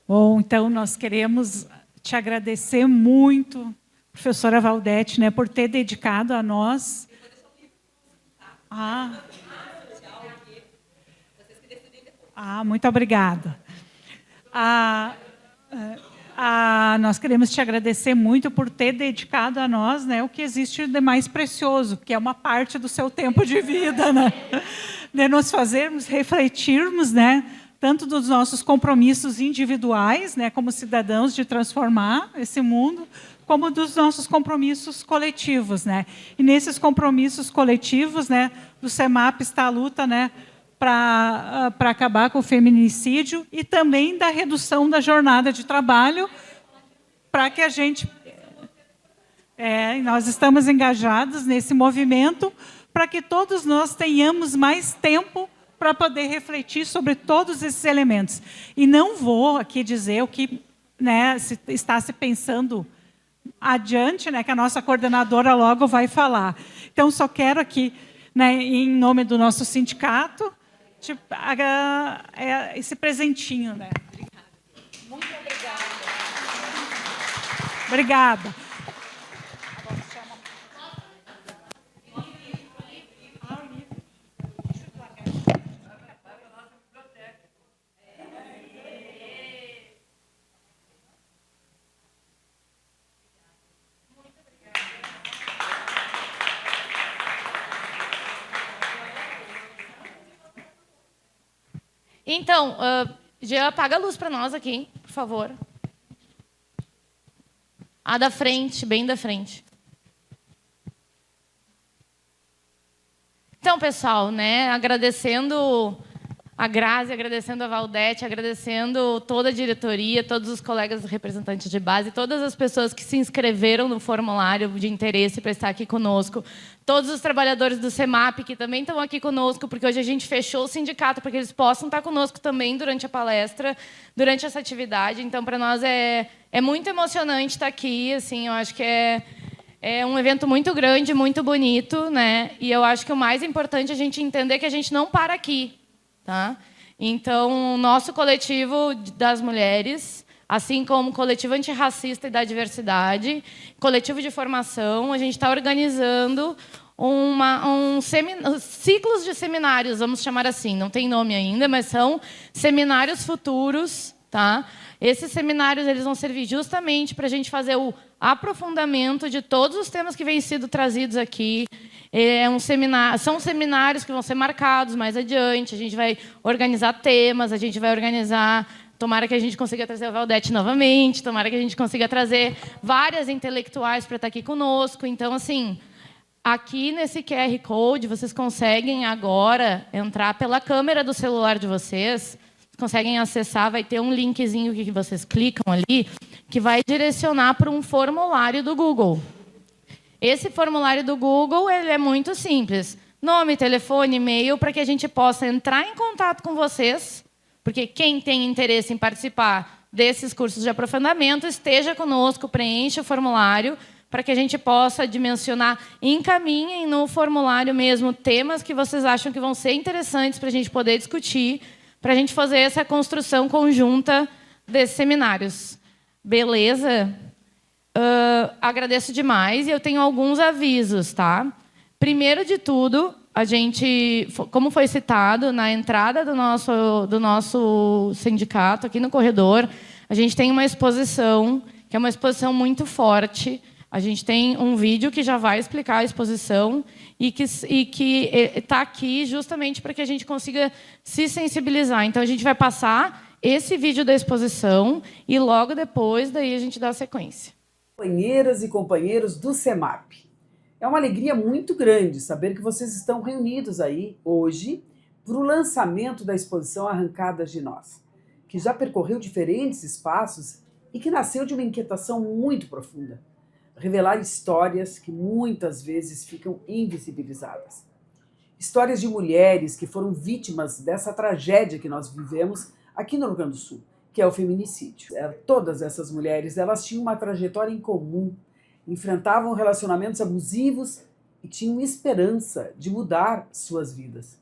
Bom, então nós queremos te agradecer muito, professora Valdete, né, por ter dedicado a nós. Muito obrigada. Nós queremos te agradecer muito por ter dedicado a nós, né, o que existe de mais precioso, que é uma parte do seu tempo de vida, né, de nos fazermos refletirmos, né, tanto dos nossos compromissos individuais, né, como cidadãos de transformar esse mundo, como dos nossos compromissos coletivos, né. E nesses compromissos coletivos, né, do CEMAP está a luta, né, para acabar com o feminicídio e também da redução da jornada de trabalho, para que a gente... nós estamos engajados nesse movimento para que todos nós tenhamos mais tempo para poder refletir sobre todos esses elementos. E não vou aqui dizer o que, né, está se pensando adiante, né, que a nossa coordenadora logo vai falar. Então, só quero aqui, né, em nome do nosso sindicato, esse presentinho. Né? Muito obrigada. Obrigada. Então, Jean, apaga a luz para nós aqui, por favor. A da frente, bem da frente. Então, pessoal, né, agradecendo a Grazi, agradecendo a Valdete, agradecendo toda a diretoria, todos os colegas representantes de base, todas as pessoas que se inscreveram no formulário de interesse para estar aqui conosco, todos os trabalhadores do CEMAP que também estão aqui conosco, porque hoje a gente fechou o sindicato para que eles possam estar conosco também durante a palestra, durante essa atividade. Então, para nós é muito emocionante estar aqui. Assim, eu acho que é um evento muito grande, muito bonito, né? E eu acho que o mais importante é a gente entender que a gente não para aqui. Tá? Então, o nosso coletivo das mulheres, assim como o coletivo antirracista e da diversidade, coletivo de formação, a gente está organizando ciclos de seminários, vamos chamar assim, não tem nome ainda, mas são seminários futuros. Tá? Esses seminários eles vão servir justamente para a gente fazer o aprofundamento de todos os temas que vêm sido trazidos aqui. São seminários que vão ser marcados mais adiante. A gente vai organizar temas, a gente vai organizar... Tomara que a gente consiga trazer a Valdete novamente, tomara que a gente consiga trazer várias intelectuais para estar aqui conosco. Então, assim, aqui nesse QR Code, vocês conseguem agora entrar pela câmera do celular de vocês, conseguem acessar, vai ter um linkzinho que vocês clicam ali, que vai direcionar para um formulário do Google. Esse formulário do Google ele é muito simples. Nome, telefone, e-mail, para que a gente possa entrar em contato com vocês, porque quem tem interesse em participar desses cursos de aprofundamento, esteja conosco, preencha o formulário, para que a gente possa dimensionar, encaminhem no formulário mesmo temas que vocês acham que vão ser interessantes para a gente poder discutir, para a gente fazer essa construção conjunta desses seminários. Beleza? Agradeço demais e eu tenho alguns avisos. Tá? Primeiro de tudo, a gente, como foi citado, na entrada do nosso sindicato, aqui no corredor, a gente tem uma exposição, que é uma exposição muito forte. A gente tem um vídeo que já vai explicar a exposição e que está aqui justamente para que a gente consiga se sensibilizar. Então, a gente vai passar esse vídeo da exposição e, logo depois, daí a gente dá a sequência. Companheiras e companheiros do CEMAP, é uma alegria muito grande saber que vocês estão reunidos aí, hoje, para o lançamento da exposição Arrancadas de Nós, que já percorreu diferentes espaços e que nasceu de uma inquietação muito profunda. revelar histórias que muitas vezes ficam invisibilizadas. Histórias de mulheres que foram vítimas dessa tragédia que nós vivemos aqui no Rio Grande do Sul, que é o feminicídio. Todas essas mulheres, elas tinham uma trajetória em comum, enfrentavam relacionamentos abusivos e tinham esperança de mudar suas vidas.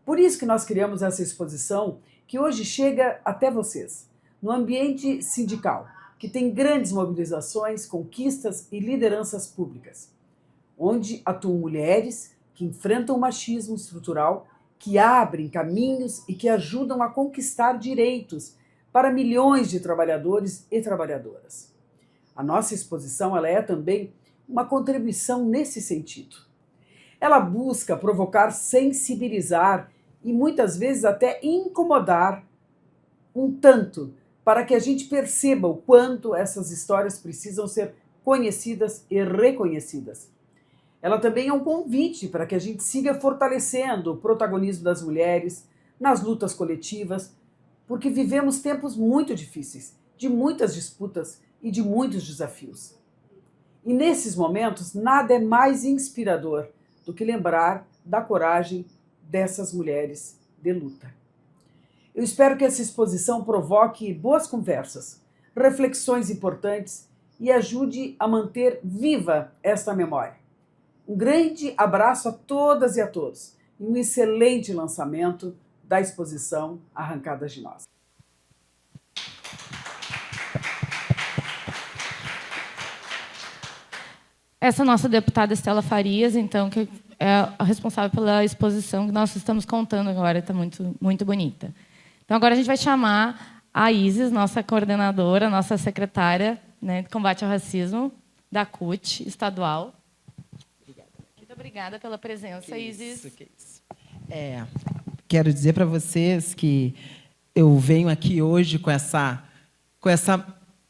Por isso que nós criamos essa exposição, que hoje chega até vocês, no ambiente sindical, que tem grandes mobilizações, conquistas e lideranças públicas, onde atuam mulheres que enfrentam o machismo estrutural, que abrem caminhos e que ajudam a conquistar direitos para milhões de trabalhadores e trabalhadoras. A nossa exposição ela é também uma contribuição nesse sentido. Ela busca provocar, sensibilizar e muitas vezes até incomodar um tanto, para que a gente perceba o quanto essas histórias precisam ser conhecidas e reconhecidas. Ela também é um convite para que a gente siga fortalecendo o protagonismo das mulheres nas lutas coletivas, porque vivemos tempos muito difíceis, de muitas disputas e de muitos desafios. E nesses momentos, nada é mais inspirador do que lembrar da coragem dessas mulheres de luta. Eu espero que essa exposição provoque boas conversas, reflexões importantes e ajude a manter viva esta memória. Um grande abraço a todas e a todos e um excelente lançamento da exposição Arrancadas de Nós. Essa nossa deputada Estela Farias, então, que é a responsável pela exposição que nós estamos contando agora, está muito, muito bonita. Então, agora a gente vai chamar a Isis, nossa coordenadora, nossa secretária, né, de combate ao racismo da CUT estadual. Muito obrigada pela presença, Isis. Quero dizer para vocês que eu venho aqui hoje com essa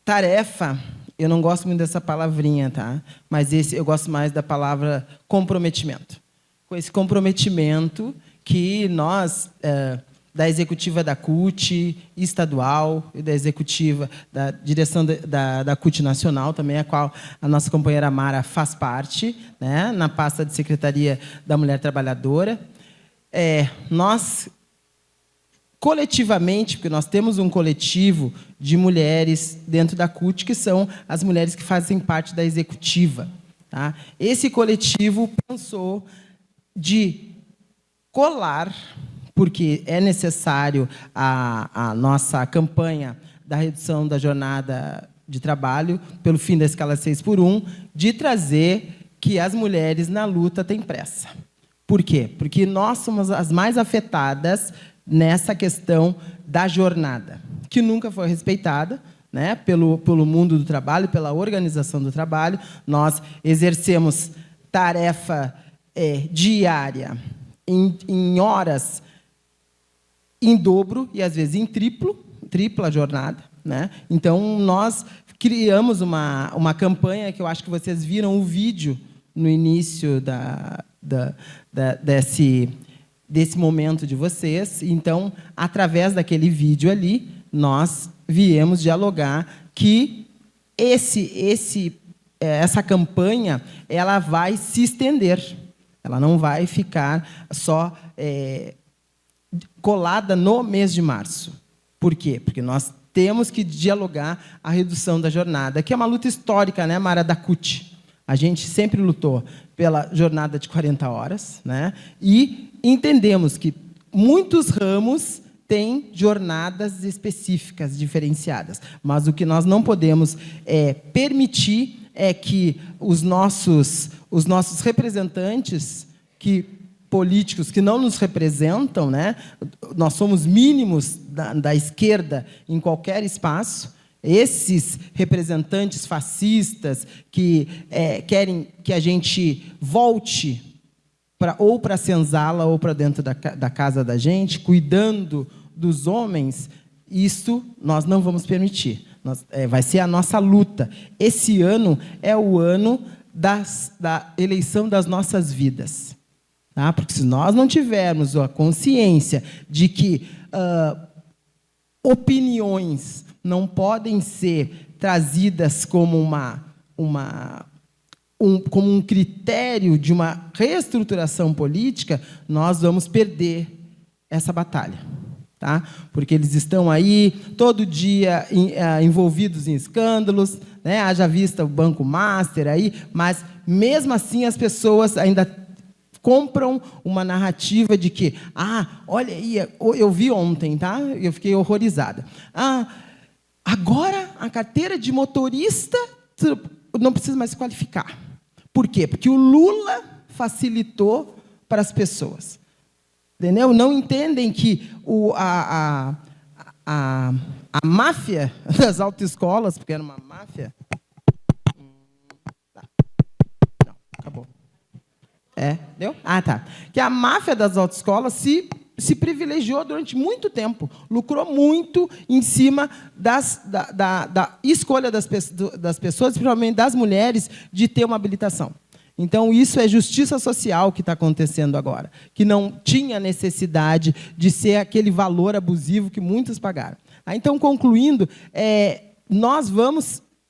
tarefa. Eu não gosto muito dessa palavrinha, tá? Mas eu gosto mais da palavra comprometimento. Com esse comprometimento que nós, da executiva da CUT estadual e da executiva da direção da CUT nacional, também a qual a nossa companheira Mara faz parte, né, na pasta de Secretaria da Mulher Trabalhadora, nós coletivamente, porque nós temos um coletivo de mulheres dentro da CUT, que são as mulheres que fazem parte da executiva. Tá? Esse coletivo pensou de colar, porque é necessário a nossa campanha da redução da jornada de trabalho, pelo fim da escala 6x1, de trazer que as mulheres na luta têm pressa. Por quê? Porque nós somos as mais afetadas nessa questão da jornada, que nunca foi respeitada, né, pelo mundo do trabalho, pela organização do trabalho. Nós exercemos tarefa diária em horas em dobro e, às vezes, em tripla jornada. Né? Então, nós criamos uma campanha que eu acho que vocês viram o vídeo no início desse momento de vocês. Então, através daquele vídeo ali, nós viemos dialogar que essa campanha ela vai se estender. Ela não vai ficar só colada no mês de março. Por quê? Porque nós temos que dialogar a redução da jornada, que é uma luta histórica, né, Mara, da CUT. A gente sempre lutou pela jornada de 40 horas, né? E entendemos que muitos ramos têm jornadas específicas, diferenciadas. Mas o que nós não podemos permitir é que os nossos representantes políticos que não nos representam, né? Nós somos mínimos da esquerda em qualquer espaço. Esses representantes fascistas que querem que a gente volte ou para a senzala ou para dentro da casa da gente, cuidando dos homens, isso nós não vamos permitir. Vai ser a nossa luta. Esse ano é o ano da eleição das nossas vidas. Tá? Porque se nós não tivermos a consciência de que opiniões não podem ser trazidas como como um critério de uma reestruturação política, nós vamos perder essa batalha. Tá? Porque eles estão aí todo dia envolvidos em escândalos, né? Haja vista o Banco Master aí, mas mesmo assim as pessoas ainda compram uma narrativa de que, olha aí, eu vi ontem, tá? Eu fiquei horrorizada. Agora a carteira de motorista não precisa mais se qualificar. Por quê? Porque o Lula facilitou para as pessoas. Entendeu? Não entendem que a máfia das autoescolas, porque era uma máfia... Não, acabou. Deu? Tá. Que a máfia das autoescolas se privilegiou durante muito tempo, lucrou muito em cima da escolha das pessoas, principalmente das mulheres, de ter uma habilitação. Então, isso é justiça social que está acontecendo agora, que não tinha necessidade de ser aquele valor abusivo que muitos pagaram. Então, concluindo, nós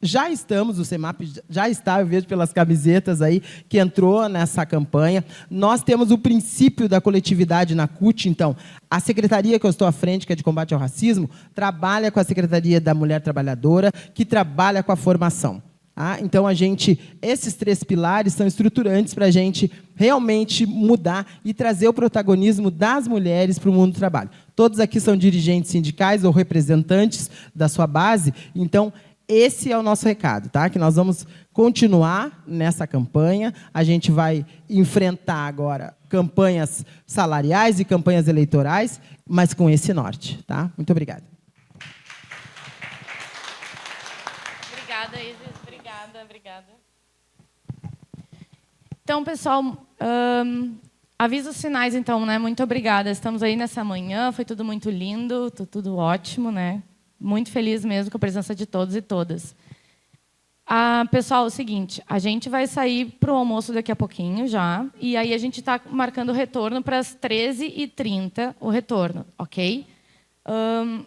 já estamos, o CEMAP já está, eu vejo pelas camisetas aí, que entrou nessa campanha. Nós temos o princípio da coletividade na CUT, então, a secretaria que eu estou à frente, que é de combate ao racismo, trabalha com a Secretaria da Mulher Trabalhadora, que trabalha com a formação. Então, esses 3 pilares são estruturantes para a gente realmente mudar e trazer o protagonismo das mulheres para o mundo do trabalho. Todos aqui são dirigentes sindicais ou representantes da sua base, então, esse é o nosso recado, tá? Que nós vamos continuar nessa campanha, a gente vai enfrentar agora campanhas salariais e campanhas eleitorais, mas com esse norte. Tá? Muito obrigada. Obrigada, Isis. Obrigada. Então, pessoal, avisa os sinais, então, né? Muito obrigada. Estamos aí nessa manhã, foi tudo muito lindo, tudo ótimo, né? Muito feliz mesmo com a presença de todos e todas. Pessoal, é o seguinte, a gente vai sair para o almoço daqui a pouquinho já, e aí a gente está marcando o retorno para as 13h30, o retorno, ok?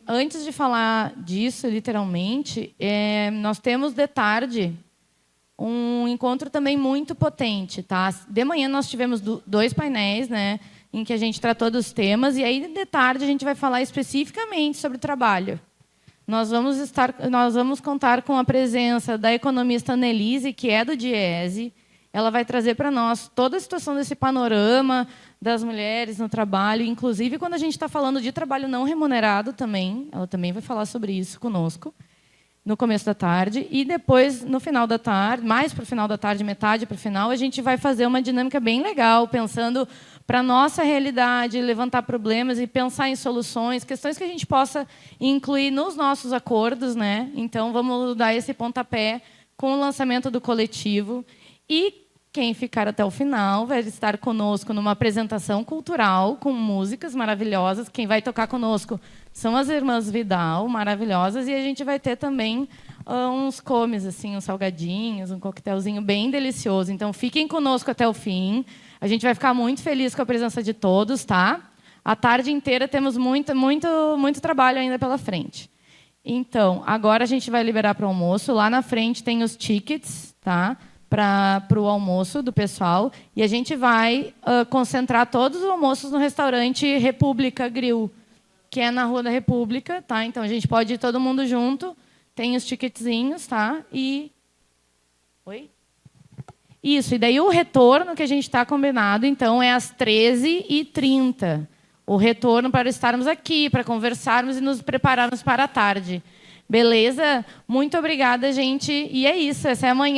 Antes de falar disso, literalmente, nós temos de tarde um encontro também muito potente, tá? De manhã nós tivemos 2 painéis, né, em que a gente tratou dos temas, e aí de tarde a gente vai falar especificamente sobre trabalho. Nós vamos contar com a presença da economista Annelise, que é do DIESE. Ela vai trazer para nós toda a situação desse panorama das mulheres no trabalho, inclusive quando a gente está falando de trabalho não remunerado também. Ela também vai falar sobre isso conosco no começo da tarde. E depois, no final da tarde, mais para o final da tarde, metade para o final, a gente vai fazer uma dinâmica bem legal, pensando para a nossa realidade, levantar problemas e pensar em soluções, questões que a gente possa incluir nos nossos acordos, né? Então, vamos dar esse pontapé com o lançamento do coletivo. E quem ficar até o final vai estar conosco numa apresentação cultural com músicas maravilhosas. Quem vai tocar conosco são as Irmãs Vidal, maravilhosas, e a gente vai ter também uns comes, assim, uns salgadinhos, um coquetelzinho bem delicioso. Então, fiquem conosco até o fim. A gente vai ficar muito feliz com a presença de todos, tá? A tarde inteira temos muito trabalho ainda pela frente. Então, agora a gente vai liberar para o almoço. Lá na frente tem os tickets, tá? Para o almoço do pessoal. E a gente vai concentrar todos os almoços no restaurante República Grill, que é na Rua da República, tá? Então, a gente pode ir todo mundo junto. Tem os ticketzinhos, tá? Oi? Isso, e daí o retorno que a gente está combinado, então, é às 13h30. O retorno para estarmos aqui, para conversarmos e nos prepararmos para a tarde. Beleza? Muito obrigada, gente. E é isso, essa é a manhã.